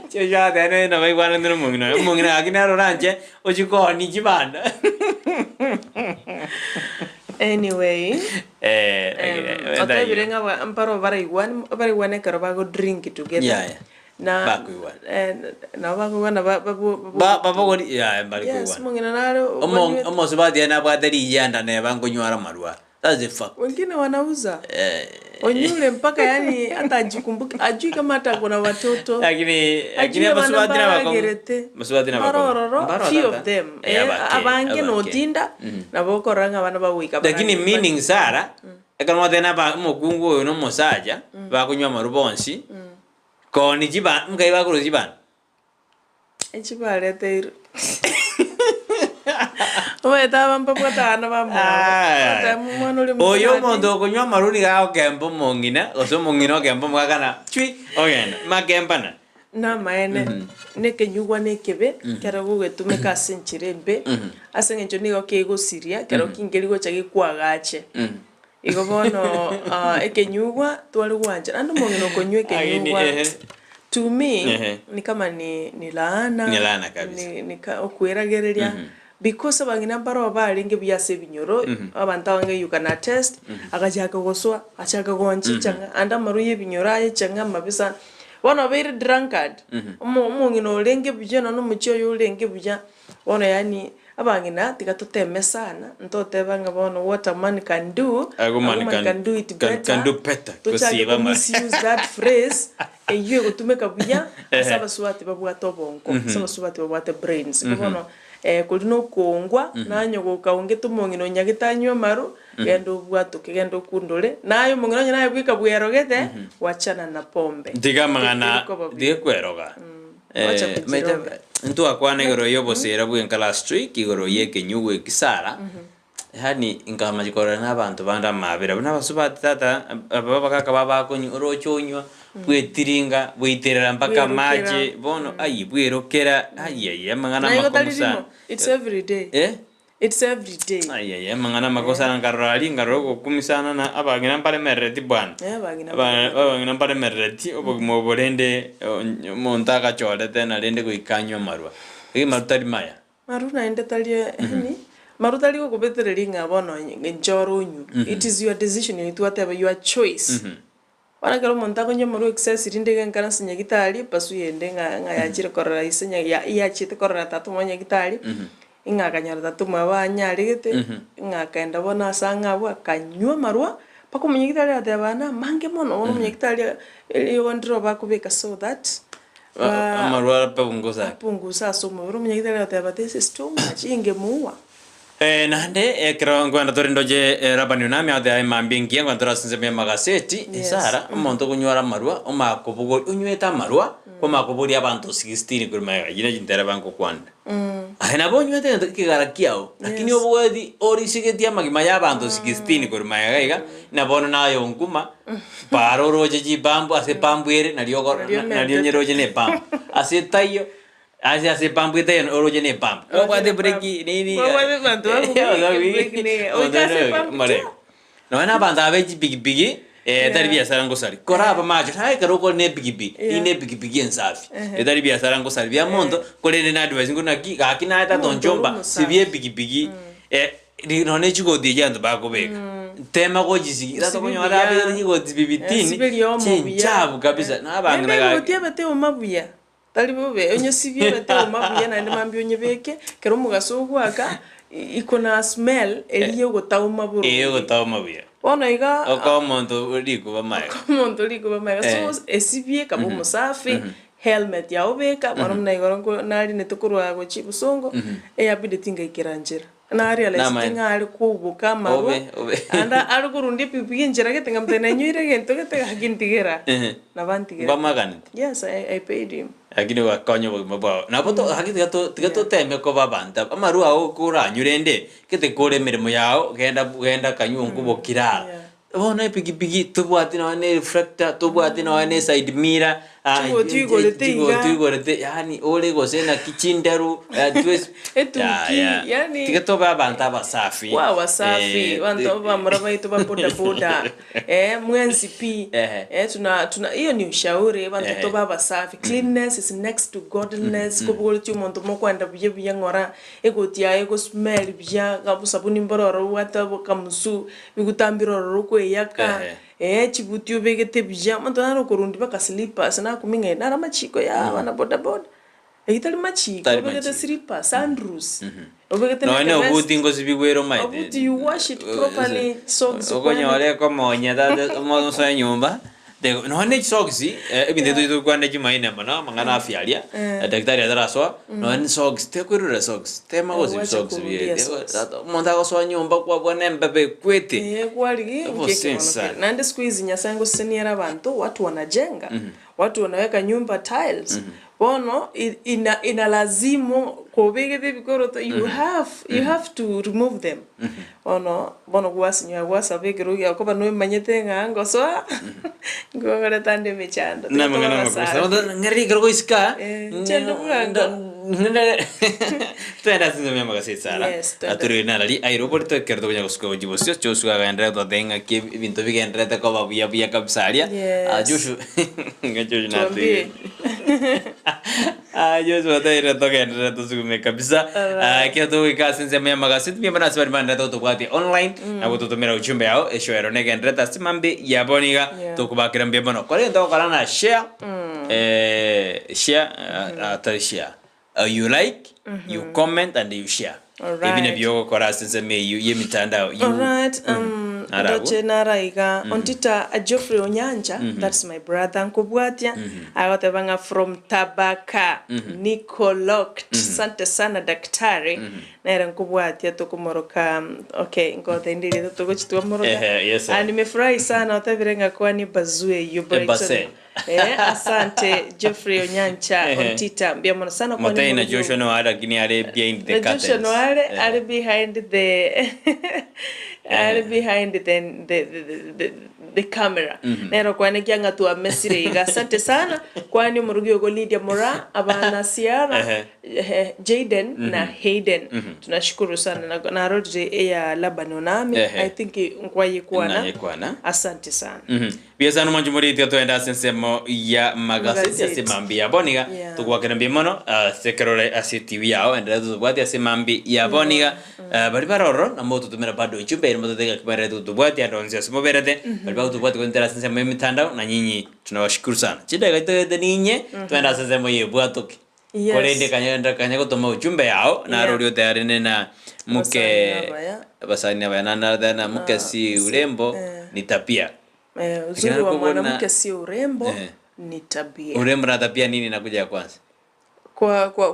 Joshua dene na vai kwana ndo mungina akina roranche ochiko ni chibanda. Anyway, Otabirenga amparo baraigwan karo bago drink together. Na na bakuwana babogori ya mbali kuwa. Yes, mungina nalo. Omo subati na bwateri yanda ne bangonywara marua. That's the fact. Wengine wanauza. Onyule mpaka yani hata ajikumbuke ajui kama hata kuna watoto. Lakini masubati na bako. Masubati na bako. Few of them. Abange no tinda na boko ranga bana bawika. Lakini meaning Sara ekano watena ba mokungu oyo no mosaja bakunywa marubonsi. Koni jiba mkai bakuru jiban. Echibale teiru. Oye taba mpapata na bamwa. Oyo mondo kunywa maruni ga kempo mongina, oso mongino kempo mwakana. Chui ogenda makempana. Na maene neke nyugwa nekebe kera gugetume ka senchirembe asengencho nigo kego siria kero kingeri go chage kwagache. Igo bono ekenyugwa twali gwanja ando mongino konywe kenyugwa. To me ni kama ni laana. Ni laana kabisa. Ni okueragereria. Because abangina mparo balinge byase binyoro abantu abange you can attest akajaka goswa achaka gonchi changa anda maruye binyora ye changa mabisa wana very drunkard ngino lenge bijana no mucho yo lenge bija wana yani abangina tikatoteme sana ntote banga bono what a man can do can do it better can do better kusiba use that phrase eyo gotumeka bija saba swati babwa tobonko saba swati babwa brains bono kulino kongwa nanyo gokaungetu mongino nyagitanywa maru gendo bwatu kigendo kundole nayo mongino nayo bwika bwerogete wachana na pombe diga mangana die kweroga meta ntu akwana igoro yobosera bwen kala street igoro yeke nyugwe kisara hani ingama jikora n'abantu banda mabira n'abasubati tata ababa kakaba bakonyi orochonywa bwetiringa bwiterera mpaka maje bono ayi bwerokera ayi mangana makosa it's every day it's every day ayi mangana makosa ngarali ngaroko kumisana na abagina mpale mereti bwana abagina mpale mereti obogimo bolende montaka chole tena lende kuikanywa marwa igi marutari maya maruna ende talie ni marutari ko kubetereri ngabono ngenjoro nyu it is your decision you whatever your choice wana kero montako nyamuru excess rinde ngana sinya gitari pasu yende nga yachire korora isinya ya chite korora tatu mwanya gitari inga kanyara tatu mabanya rigete inga kaenda bona sanga bwa kanywa marwa pako mwanya gitari atabana mange mono wono mwanya gitari yo ndro bakubeka so that marwa punguza so mwanya gitari atabana this is too much ingemuwa nande ekro ngwanda torindoje rabani nami ade mambingi ngwanda sinze me magaseti Sara umuntu kunywara marwa umakobugo unyweta marwa komakoburi abantu 16 kurima yine jintera banko kwanda ahena bonywete kigarakiao lakini obwedi orisigetia magima y'abantu 16 kurima yaga na bono nayo nguma paroroje jibambu ase pambwere naliyo nyeroje ne pam ase tayo ase pambu ite oroje ne pam obwade breki nini obwade bantu breki ne okase pambu no na banda beji bigi dari biashara ngosari koraba macho hai karoko ne bigi ine bigi ensafi dari biashara ngosari bya mondo kolene na advice ngona ki akina ata tonjomba sibye bigi no ne chigo de yando bakobeka tema ko jisi rato konyo arabe ni go bibitini chinchabu kabisa na banga na ga bate omabuya talibobe onyo sibye bate omabuya na ndimambyo nyebeke kero mugaso gwaka ikona smell eliyo gotawuma buru gotawuma ona iga okomonto liko bamaya so esibye kabo musafi helmet ya obeka barumna igorongo nari netukurwa go chibusongo eyabide tinga ikiranjira na realize tinga ari kubuka marwa anda ari kurundi pipi njira getenga mtena nyire gento gete hakintigera na bantigera bamagani yes I paid him akini wakonyo babo na poto hakiti tigato teme ko babanda amaru aho kura nyurende kete kore mirimo yao genda kanyungu bokirara bona pigi tubwati na ne reflector tubwati na ne side mirror Chigo tuigorete yani ole gosena kichinderu twes yani tiketo banta basafi wa wasafi wanto ba mraba itu ba boda mwenzi pi tuna hiyo ni ushauri wanto ba basafi. Cleanliness is next to godliness. Ko tu monto mo kwenda biye ngora egotia ego smell biya ga sabuni mbororo wata kamusu bigutambiro roko yaka chibutiu begete biya monto na korundi baka slippers na kuminga na machiko ya wana boda itali machiko begete slippers sandals obegete no buti ngozi bigwero mai obuti you wash it properly socks okonyole como nyada mo so nyumba no ne socks ebinde tu kwanda jimaina mana mangana afialia daktari adaraswa no ne socks te kurura socks te magozi socks bi monda go so nyumba kwa bwana mbebe kwete kwali na ndio squeeze nyasango senior abantu watu wanajenga watu wanaweka nyumba tiles bono ina lazimu kobegete bikoro you have to remove them bono gwasinya gwasabegero yakoba no manyete ngango so ngogara tande mechanda na mangana ngari garo iska Tuenda sinzo mema kasitsara aturi nalali aeroporto kerto kunya kusko jibosio chosuga gandra to denga ke vinto vigendra ta ko babia kapsalia ajushu ngajushu nati ajushu ataira to gendra to sume kabisa ke to ikasinze mema kasit mema na sibari manda to kwati online na kuto mera uchumbe yao eshoero ne gendra ta simambe yaboniga to kubakira mbembo no kore ndo kala na share share you like, you comment, and you share. Even if you go you mitandao. Alright, Doche Naraiga, Ontita Geoffrey Onyanja, that's my brother, Nkobwatia. I got a banga from Tabaka, Nicoloked, Sante Sana Daktari, Nera Nkobwatia, Tokumoroka, okay, got the India to go to Moroka. Yes, and me fry sana, whatever Kwani Bazue, you Brighton. Asante Geoffrey Onyancha Ontita mbiamona sana kwa nini Joshua no ara kini are behind the curtains. Joshua no are behind the camera. Nero kwa nikianga tu amesire iga asante sana kwani murugio go Lydia Mora abana Siara Jaden na Hayden tunashukuru sana na road ya Labanonami I think nkwaye kwana asante sana biasa no manjumuri tio enda sensemo ya magazeti ya simambi ya boniga tukwakira mbimono sekerore asiti yao enda tubwati ya simambi ya boniga bari baroro na moto tumera bado ichumbe moto tega kibare tubwati ya donzia simoberete bari tubwati kwendera sensemo mitandao na nyinyi tunawashukuru sana chida gaite ninye tuenda sensemo yebwatoki kolende kanya gutoma uchumbe yao na rorio tayari na muke basani abayana na muke si urembo ni tapia uzuri wa mwanamke si urembo ni tabia. Urembo na tabia nini inakuja kwanza?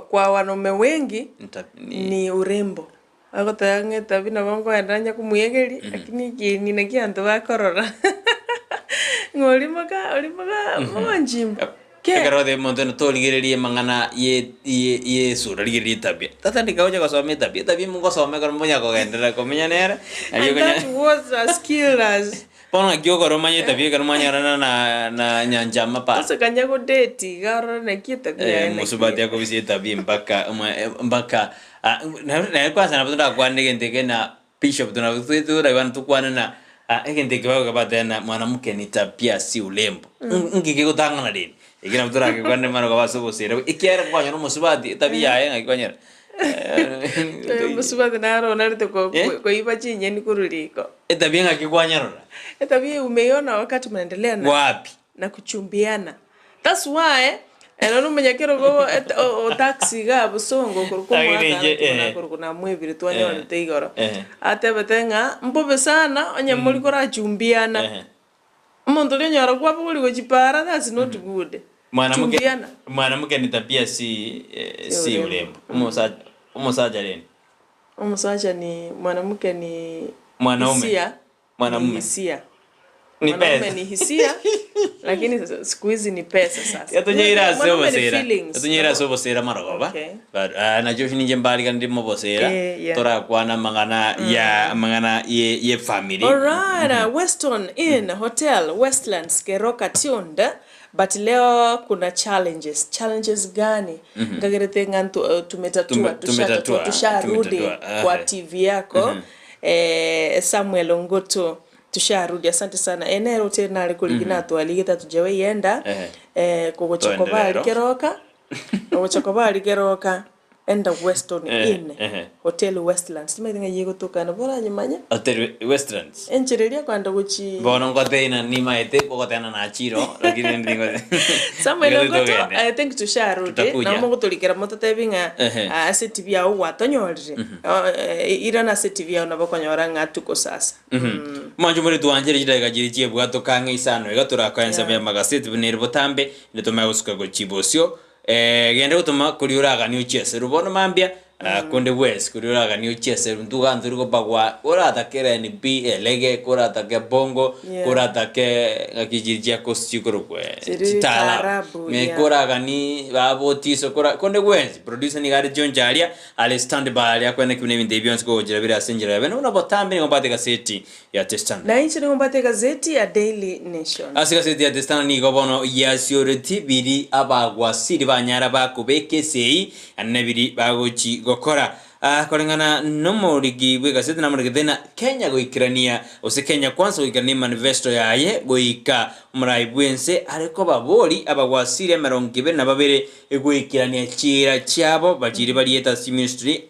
Kwa wanaume wengi ni urembo. Akota yange tabina bongo endanya kumuyegeri lakini kini nakianto bakorora. Ngolimaga mwanjimba. Kegaro de montano to ligererie mangana ye sura ligererie tabia. Tata ndikaoja kwa sababu tabia mungu some kwa mmoja kwa endera komenya nera. And that was a skill as Pona gyoko romanya tabia kana manyara na nyanja mapa. Sasa kanyago date garo na kitabia. Musubati yako bisi tabia mpaka na kwa sana butunda kwa ndege na bishop tunakutu na tukwana na egente kwa kabata na mwanamke ni tabia si ulembo. Ngike kutangana dini. Ikina mtura kwa ndema na kwa sobo sera. Ikiera kwa nyono musubati tabia yake ngikonyera. Musubati na ro na rite ko iba chinye ni kuruliko. Tabia ngakikwanyara. Tabia umeiona wakati mnaendelea na wapi na kuchumbiana. That's why eno menyakero go taxi ga busongo kurukuna mwebiri twanya wanteigoro atebetenga mbobe sana onye muri kora chumbiana umuntu lyonyara kwa buli gochipara that's not good. Mwanamke ni tabia si urembo. Umusaja leni umusaja ni mwanamke ni mwanaume mwanamume hisia ni pesa ni hisia lakini siku hizi ni pesa sasa yatunyira sobo sera maroba na Josh ninje mbali kandi mo bosera tora kwana mangana ye family. Alright, Weston Inn Hotel Westlands Keroka Tionda but leo kuna challenges gani ngagerete ngantu tumetatua tusharudi kwa TV yako Samuel Ngoto tusharudi. Asante sana. Enero tena alikuligina tualigita tujaweienda kugochokobali keroka enda Weston Inn Hotel Westlands timenga yego tokana bora nyimanya Hotel Westlands enchereria kwanda guchi bono ngote ina ni maete kokotana na chiro lakini ndingo Samuel Ngoto I think tusharudi na mo gutulikira moto tebinga asset bya watonyorire ira na asset bya unabakonyora ngatuko sasa manje muri tuanjere jiraga jiriye bwato kange isano igatura kwanza bya magaseti binero botambe nditoma usuka go chibosio gende gutuma kuriuraga ni uchese rubono mambia konde west kuriuraga ni uchese nduga nduriko bagwa urata kere ni b elege kurata ke bongo kurata ke ngakijirija kostikoro kwe chitala me kuraga ni babotiso konde west producer ni gari jonjaria ale stand by ya kwene kune binde bionse ko jira bira senjira bene una botambe ngo bateka seti ya testan na inchi ngo bateka seti ya Daily Nation asika seti ya testan ni gobono ya siority biri abagwa siri banyara bakubeke sei anabiri bagochi gokora kolengana nomorigi bwega seti namurige thena Kenya goikirania ose Kenya kwanza goikirania manifesto yaye goika umurai bwense ariko babori abagwasire 22 egoikirania chira cyabo bajiri barieta ministry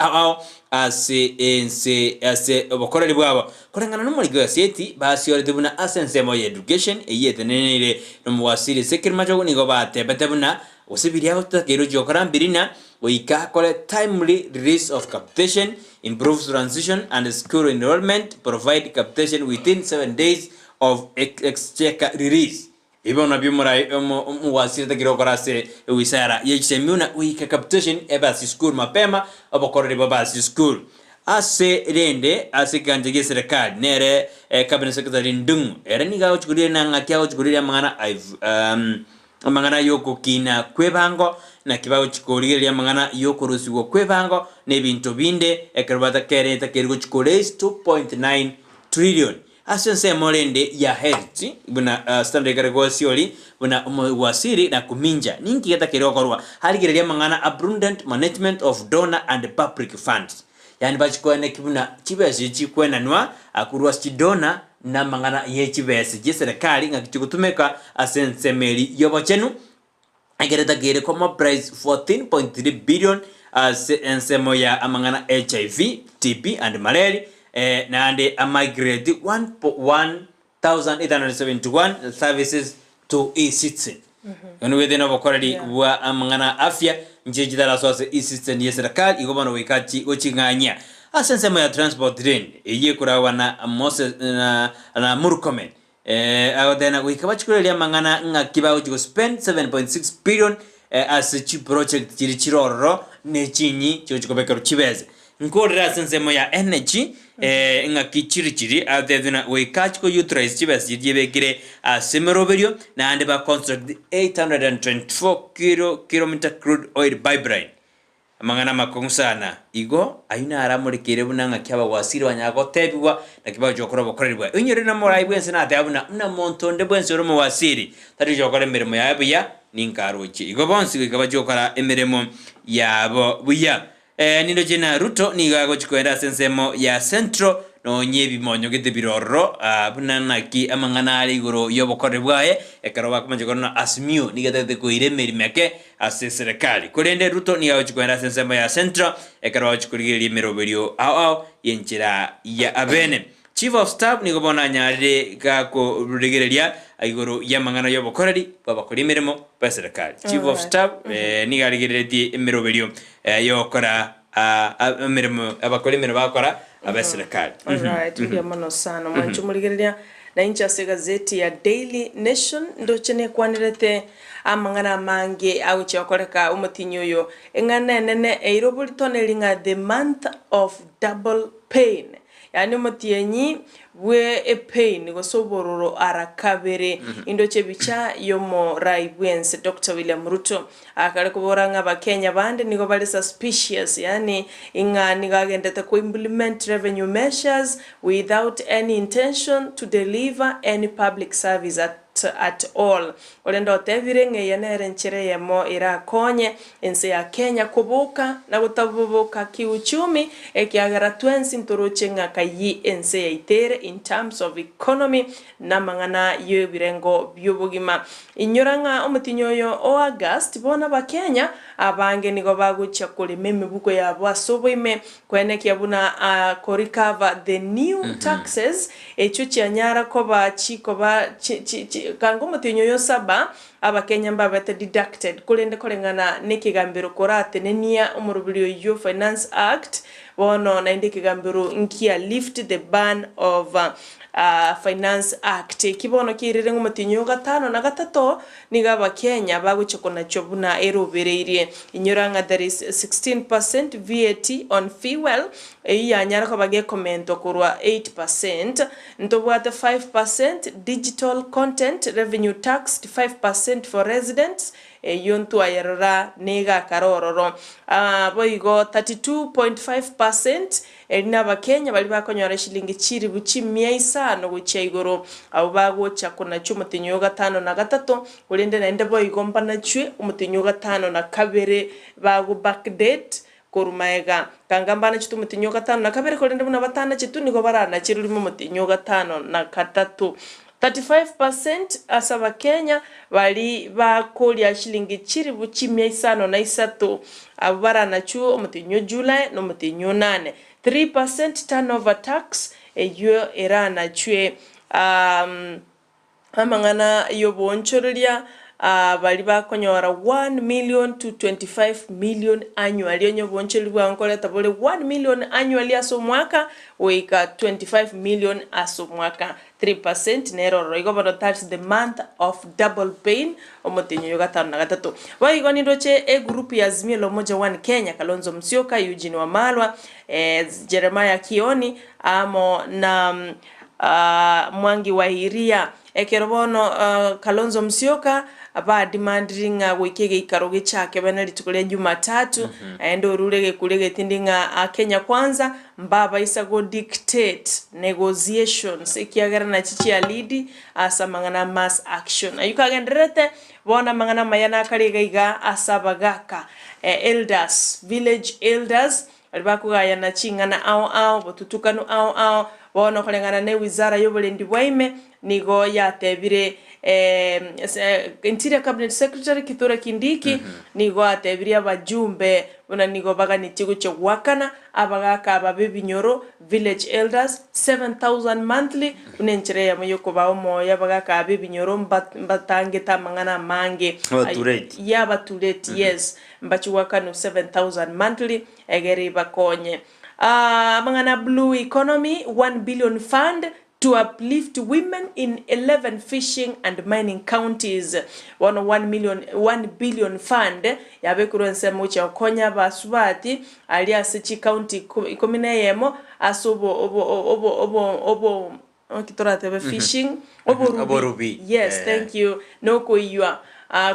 ase obokoreri bwabo kolengana nomorigi bwega seti basiore tebuna asensemo ya education eyetenenere nomwasire sekirmajo nigo batebetebuna osibiriago takero jokarambirina Oika kole timely release of capitation, improves transition and school enrollment, provide capitation within 7 days of exchequer release. Ibo na bimurai mwasiri takiro korase wisara yechemiuna oika capitation ebasi school mapema abokore babasi school. Ase rende ase kanjege serikali nere cabinet secretary ndungu era niga uchukulia na ngakia uchukulia mangana yoko kina kwebango na kibao chikoligeria mangana yoko rusigo kwebango nebintu binde ekarabata kereta kerigo chikole 2.9 trillion asense molende ya health buna standard karego sioli buna wasiri na kuminja ninki geta keroko haligeria mangana abundant management of donor and public funds yani bachikone kibuna chibezi chikwena nwa akurwa chidona na mangana yechibese jeserikali ngakitukutumeka asensemeli yobochenu agereta gere koma price 14.3 billion as ensemo ya amangana HIV, TB and malaria na ande migrate 1,871 services to e-citizen. Ono wedena bokorali wa amangana afya njeji dala soase e-citizen yeserikali igobana wikachi ochinganya asensemo ya transport lane eye kurawa na Moses na Murkomen agodena wikabachikulele mangana ngakiba ujigo spend 7.6 billion as a cheap project chirororo nechinyi chochikobeka ruchibeze nkorera asensemo ya energy ngakichirichiri adeduna wikachiko utilize chibeze yebekire asemeroberio na ande ba construct 824 km crude oil pipeline mangana makonsana igo ayina aramurikire bunanga kyaba wasiri wanyago tebiwa na kibajo jokora bokorerwa inyore na morai bwense na atabuna una montonde bwense ro mu wasiri tari jokora emirimo yabo ya ninkaruki igo bonsi kibajo jokora emirimo yabo buya nindo jena Ruto nigago chikwenda sensemo ya central no nyebi monyo gete birorro bunana ki amangana ali goro yobokorerwaye ekaroba kumajokona asmio nigete ko iremerimeke ase serikali kurende Ruto nigago chikwenda sensemo ya central ekaroba chikurigiri meroberio ao yenchira ya abene chief of staff nigobona nyarire gako ruregereria aigoro ya mangana yobokoreri babakora mirimo ba serikali chief of staff nigarigereti emeroberio yokora mirimo abakora mirimo bakora abaserikali. Alright, ndio maana sana mwanchumuligereria na incha se gazeti ya Daily Nation ndo chene kwanirete amangana mange au chakoreka umutinyoyo engana nene eirobulitone linga the month of double pain yani umutienyi we a pain gosobororo arakabere indoche bicha yomo raibwense Dr. William Ruto akare kuboranga bakenya bande nigo bali suspicious yani inga nigagendete ko implement revenue measures without any intention to deliver any public service at at all. Olendo tevire ngeyenere nchere yemo irakonye ense ya Kenya kubuka na gutabubuka kiuchumi ekiagara twensi nturuche ngakayi ense ya itere in terms of economy na mangana yebirengo byubugima. Inyoranga omutinyoyo o August bona ba Kenya abange nigo bagucha kuri memibuko yabo asoboime kwene kyabuna recover the new taxes echuchi anyara ko ba chiko ba kango mutinyoyo saba abakenya mbabete deducted kulende kolengana nikigambiro korate nenia umurubiro yo Finance Act bono na indikigambiro nkia lift the ban of Finance Act kibono kirire ngumutinyo gatano na gatato nigaba Kenya baguchokona chobuna erobereirie inyoranga there is 16% VAT on fuel yanyara ko bage comment okurwa 8% ntobwate 5% digital content revenue tax 5% for residents yontu ayerora nega karororo boigo 32.5% elina bakenya bali bakonyora shilingi chiri buchi 500 guchaigoro abo bagocha kuna cyumutinyo gatano na gatato ulinde na inde boigo mpana chwe umutinyo gatano na kabere bago backdate korumaega kangambana chitu mutinyo gatano na kabere kolende buna batana chitu nigo barana chiruri mu mutinyo gatano na katatu 35% asaba Kenya bali bakolya shilingi chiri buchi 503 abara na chuo mutinyo July no mutinyo 8 3% turnover tax eyo era na chwe amangana yobonchoria bali bakonyora 1 million to 25 million annually onyo boncheli bwankole tabole 1 million annually aso mwaka weka 25 million aso mwaka 3% nero igobono that's the month of double pain omotinyo gatano na gatatu baigoni ndoche group ya Azimio la Umoja One Kenya Kalonzo Musyoka Eugene Wamalwa Jeremiah Kioni amo na Mwangi wa Iria ekerobono Kalonzo Musyoka aba demanding wikege ikaroge chake bana litukule Jumatatu endo rulege kulege tindinga Kenya kwanza mbaba isago dictate negotiations ikiagara na chichi ya lead asa mangana mass action ayuka genderete bona mangana mayana kaliga iga asabagaka elders village elders alibakugaya na chingana ao botutukanu ao bona kolengana ne wizara yobolendi bwaime nigo yatebire Interior Cabinet Secretary Kithure Kindiki nigo atebire abajumbe bona nigo bagani tigo cyo wakana abagaka ababibinyoro village elders 7,000 monthly unenchere ya moyo koba moya abagaka ababibinyoro mbatange tamangana mange yabatureti yes mbachi wakano 7,000 monthly egeri bakonye mangana blue economy 1 billion fund to uplift women in 11 fishing and mining counties. 1 billion fund yabekuru nsemo cha konya basubati alias chi county ikomine yemo asobo kitora tebe fishing oborubi yes thank you noko yua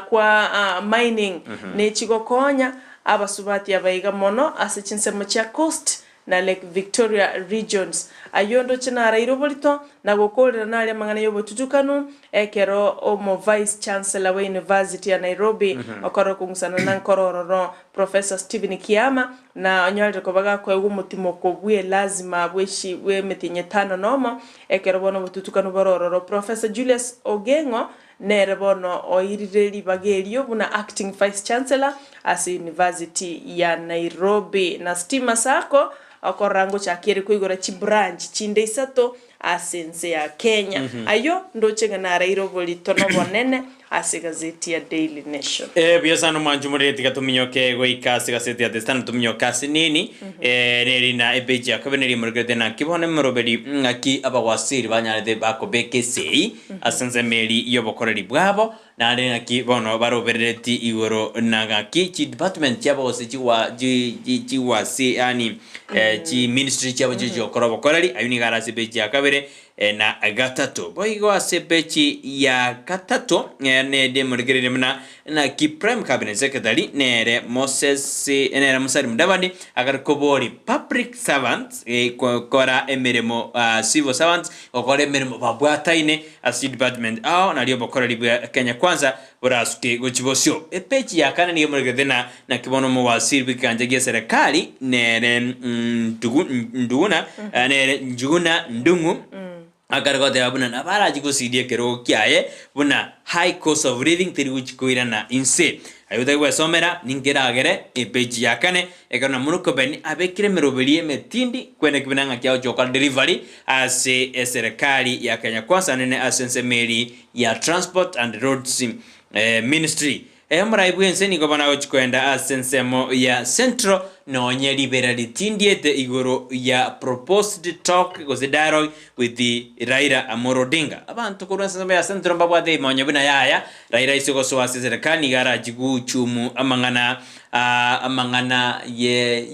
kwa mining ne chigo konya abasubati abaiga mono asichinsemo cha coast na Lake Victoria regions ayondo china rairobolito na gokolera na ale mangana yobo tutukanu ekero omo vice chancellor wa University ya Nairobi okoro kungusana na nkororo Professor Stephen Kiama na onyalde ko baga ko egumutimo ko bwe lazima bweshi we metinye tano nomo ekero bono bututukanu bororo Professor Julius Ogengo nerebono oirireri bagerio buna acting vice chancellor as University ya Nairobi na stima sako akorango chakiri kuigora chi branch chinde isato asense ya Kenya ayo ndoche na rairoboli tono bonene ase gazeti ya Daily Nation biasano manjumureti gatuminyoke goikase gazeti ya Destano tuminyokase nini nerina ebeji akabeneri murgede na kibone muroberi ngaki abawasiri banyarede bakobeke sei asenze meri yobokoreri bwabo na arena ki bono barobereti igoro nagaki chi department yabo se chi wasi yani chi ministry chabo chijo korobo korari ayuni garase beji akabere na gatatu boigo ase pechi ya gatatu ne de murigirire muna na ki prime cabinet secretary nere Moses nere Musari Mudavadi agar kobori public servants kora emirimo civil servants okore emirimo babwataine as department na rio bokora libya Kenya Kwanza burasuke gochibosyo pechi ya kana niyo murigirire na kibono mo wasiri bikanje serikali nere nduguna nere njuguna ndungu agargote abuna na baraji gusidie kero kiaye buna high cost of living tiriguchikoira na inse ayuda gwe somera ningeragere epeji yakane ekana munuko beni abekire merobelie metindi kwene kibinanga kyao jokal delivery ase serikali ya Kenya Kwanza nene asense meri ya transport and roads ministry muraibu enseni gobana gochikwenda asensemo ya central no nyelibera litindiete igoro ya proposed talk goze dialogue with the Raila Amolo Odinga abantu kurasa ya central babwate monyabina yaya Raila isoko so serikali gara jigu chumu amangana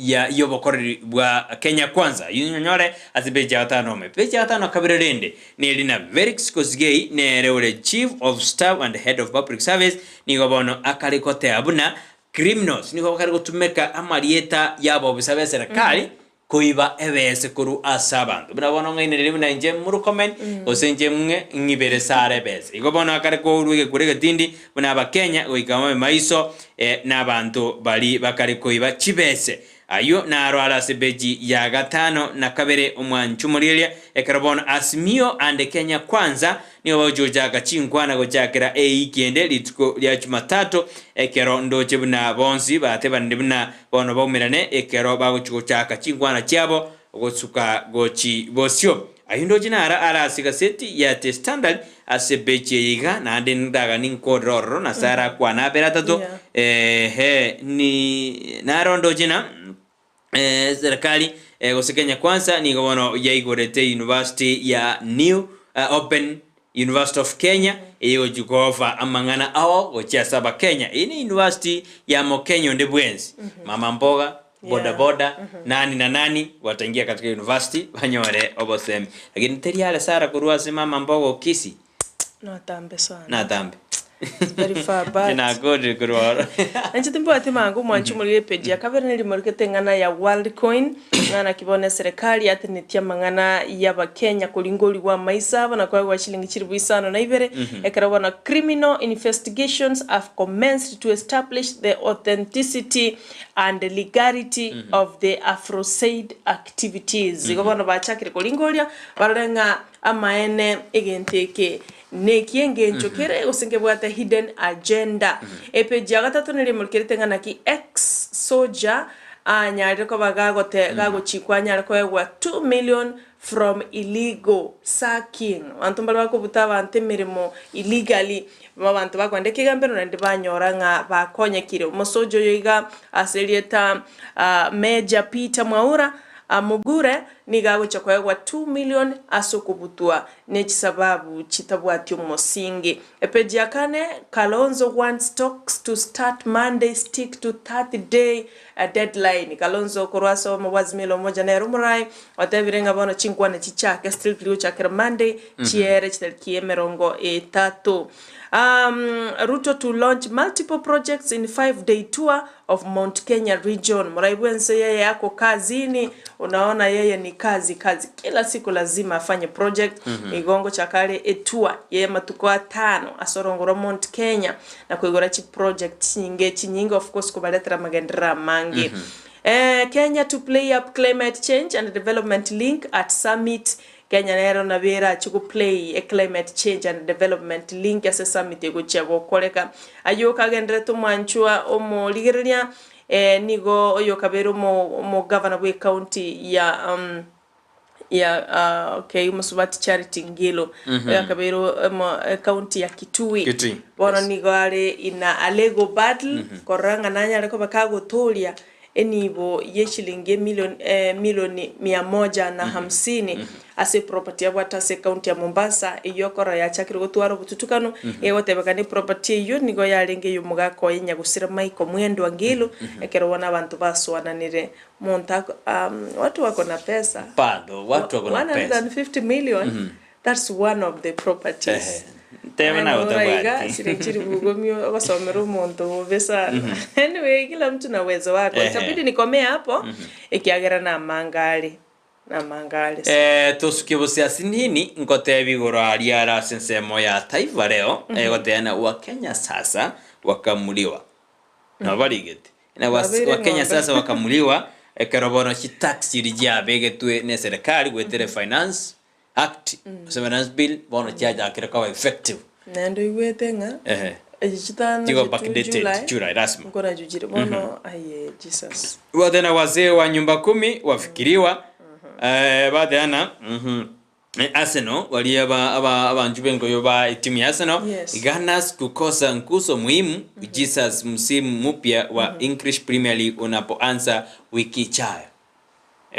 ya yobokori bwa Kenya Kwanza yunyore azibeja atanome peja atano kabirende ni lina Verix Kosgei ne rewle chief of staff and head of public service ni gobono akalikote abuna criminals ni bakari gutumeka amarieta yabo bisabe serikali kuiba ebese kuru asabantu binabono ngaine rimuna nje muri comment osenje mwe ngibere sare bese igobono akari ko uruge kurege tindi buna ba Kenya oikama maiso n'abantu bali bakari kuiba chibese ayo na arwala sebeji ya gatano na kabere omwanchumuriria ekarabon Asmio and Kenya Kwanza niyo bajoja gachinkwana gojakera ikende litiko lya Jumatatu ekero ndoche buna bonsi bateba ndibuna bono baumirane ekero bagochaka chinkwana cyabo gotsuka gochi bosyo ayindo jinara ara sigaseti ya The Standard asebeje yiga na ndendaga ninkororo na sara kwa na beratato ni narondo jina serikali Kenya Kwanza ni gobono yaigorete university ya New Open University of Kenya iyo jukova amangana awo gocha saba Kenya ini university ya Mokenyo ndebwenzi mama mboga boda nani na nani wataingia katika university banyore obosemi lakini teriala sara kuruase mama mboga Kisii natambe sana natambe very far back ina godi kurwara anchitimbo atimangu mwanchumulire page ya kaberne limorkete ngana ya Worldcoin ngana kibone serikali atinitia mangana ya Bakenya kulingoli wa maisaba na kwa shilingi chiribu isano na ibere ekarawana criminal investigations have commenced to establish the authenticity and the legality of the Afrosaid activities zigobona bachakire kulingolia barenga amaene egenteke nekienge nchokere usinge bwata hidden agenda epeji agatatu niri mulkirite ngana ki ex soldier anyare ko bagagote gagochikwanya ko yagwa 2 million from illegal sacking antu mbali bako butaba ante mirimo illegally babantu bakwande kigambero nandi banyora nga bakonye kire umusojo yoiga aselieta Major Peter Mwaura amugure nigago chakwegwa 2 million asokubutua nechisababu chitabwati umusingi epeji yakane Kalonzo wants talks to start Monday stick to 30-day deadline Kalonzo korwaso mawazimilo moja na rumurai watabirenga bono chinkwana chichake still kliu chakira Monday chiere chitalkie merongo 3 Ruto to launch multiple projects in 5-day tour of Mount Kenya region. Muraibuense yeye yako kazini, unaona yeye ni kazi. Kila siku lazima afanye project. Igongo chakale tour yeye matukoa 5 asorongoro Mount Kenya na kuigora chi project chinyinge of course kubaletra magendera mangi. Kenya to play up climate change and development link at summit. Kenya nero na vera chuku play a climate change and development link as a summit ego chego koleka ayoka gendere to manchua omo ligeria nigo oyoka bero mo governor we county ya okay umusubati charity ngilo yakabero county ya Kitui bono nigo ale ina alego battle koranga nanya leko bakago tolia enibo yeshilingi milioni 150 ase property ya Watase county ya Mombasa iyokora ya chakiro gutwaro bututukano egotebekane property iyo nigo yarenge yumugako yenya gusira maiko mwendo angilo ekero wana abantu baswananire monta watu wako na pesa watu wako na pesa 150 million That's one of the properties. Tema na utawati. Sirechiri bugomio okosomera umuntu mubesa. Anyway, kila mtu na uwezo wake. Itabidi nikomea hapo ikiagera na mangari. Tusikibusia sinini ngote bigoro aliara sensemo ya taifa leo goteana wa Kenya sasa wakamuliwa na barigete na wa Kenya sasa wakamuliwa ekerobono chi tax irijia begetwe ne serikali gwetere finance act finance bill bono chaja akireka effective nando igwetenga ejitana jigo backdated July rasmi ngora jujire bono aye Jesus wadena wazee wa nyumba 10 wafikiriwa baadana Arsenal wali abanjubengo yoba timu ya Arsenal Gunners kukosa nkuso muhimu Jesus msimu mpya wa English Premier League unapoanza wiki ijayo.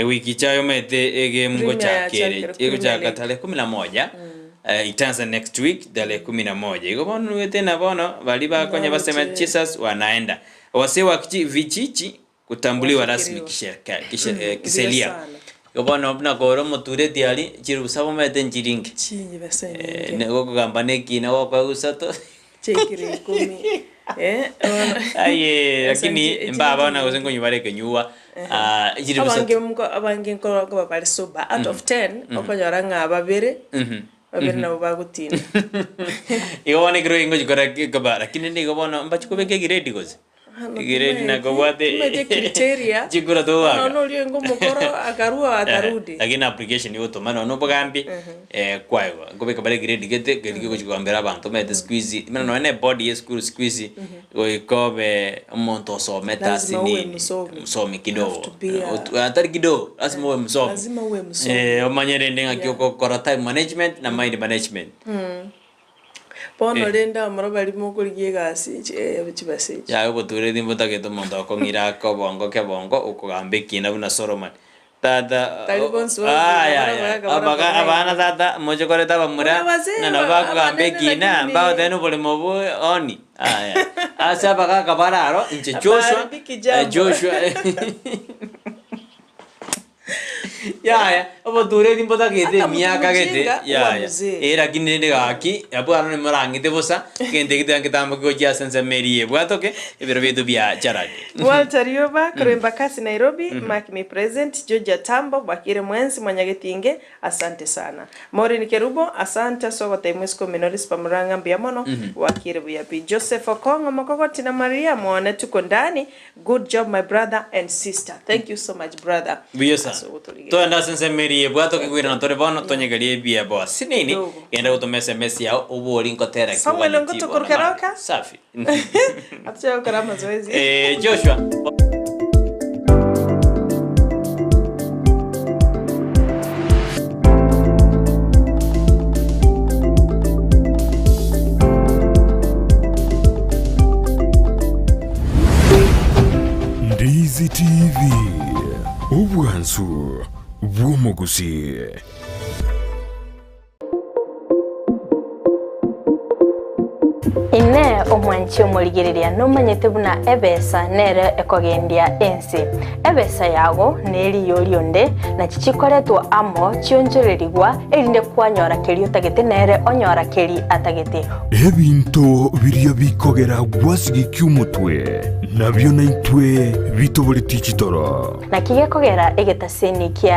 Wiki ijayo mete game ngocha kere ego cha tarehe 11 itaanza next week tarehe 11 iko bono wete na bono bali ba kwenye basema Jesus wanaenda wase wa vijiji kutambuliwa rasmi kiselia Yobono na goro moture tiari chirusabo mete njiringi. Chinyi basenge. Nego kugamba kina wako usato. Chekire 10. Aye, lakini mbaba na kusengo nyubare kenyuwa. Abange ko babale soba out of 10 okonyora ababere. Babere na bagutina. Yone kiro ingo jikora kaba lakini nego bono mbachikobeke grade goze. Grade na gobate. Meje criteria. Jikura toa. No liengo mukoro akarua atarudi. Lakini application yo tomana no bogambi kwayo. Ngobeka bare grade gete gege kugambera abantu mete squeeze. Mana no ene body school squeeze. Oikobe monto so metasini. Msomi kidogo. Atari kidogo. Lazima uwe msomi. Lazima uwe msomi. Omanyere ndenga kyoko kora time management na mind management. Pono lenda marabali mukurigie gasi chibase. Ya ubuture dimbuta keto mondo kongira ko bongo ke bongo ukugambe kina una soroman. Tata abaga abana tata mojo kore taba mura na naba kugambe kina ambao tenu pole mobu oni. Asa baga kabararo inche Joshua ya obuture dimbuta kete miaka kete era kinende gaki abana ne marangite bosa kende kite angitamba ko ja sense merie bwatoke ibero bidu bya charadi Walter Yoba kuremba kasi Nairobi mark me present Georgia Tambo bakire mwenzi mwanyagetinge asante sana Maureen Kerubo asante sogote mwesko minoris pamuranga mbiamono wakire buyapi Joseph Okongo Makokoti na Maria muone tuko ndani good job my brother and sister thank you so much brother biyesa to anda sense merie bwatoke kwira na tore bono tonyegalie bia bo sinini enda utome SMS ya oboli nkotera Samuel ngoto kurukeroka safi atyo karama zoezi Joshua Ndizi TV Ubwansu bw'Omugusi. Ine omwanchi omurigereria nomanyete buna ebesa nere ekogendia ensi ebesa yago neri yorionde na chichikoretwa amo chionjorerigwa erinde kwanyora keri utagete nere onyora keri atagete Ebinto biria bikogera gwasigi kyumutwe nabyo naitwe bitobole tichitoro na kigekogera egetaseni kia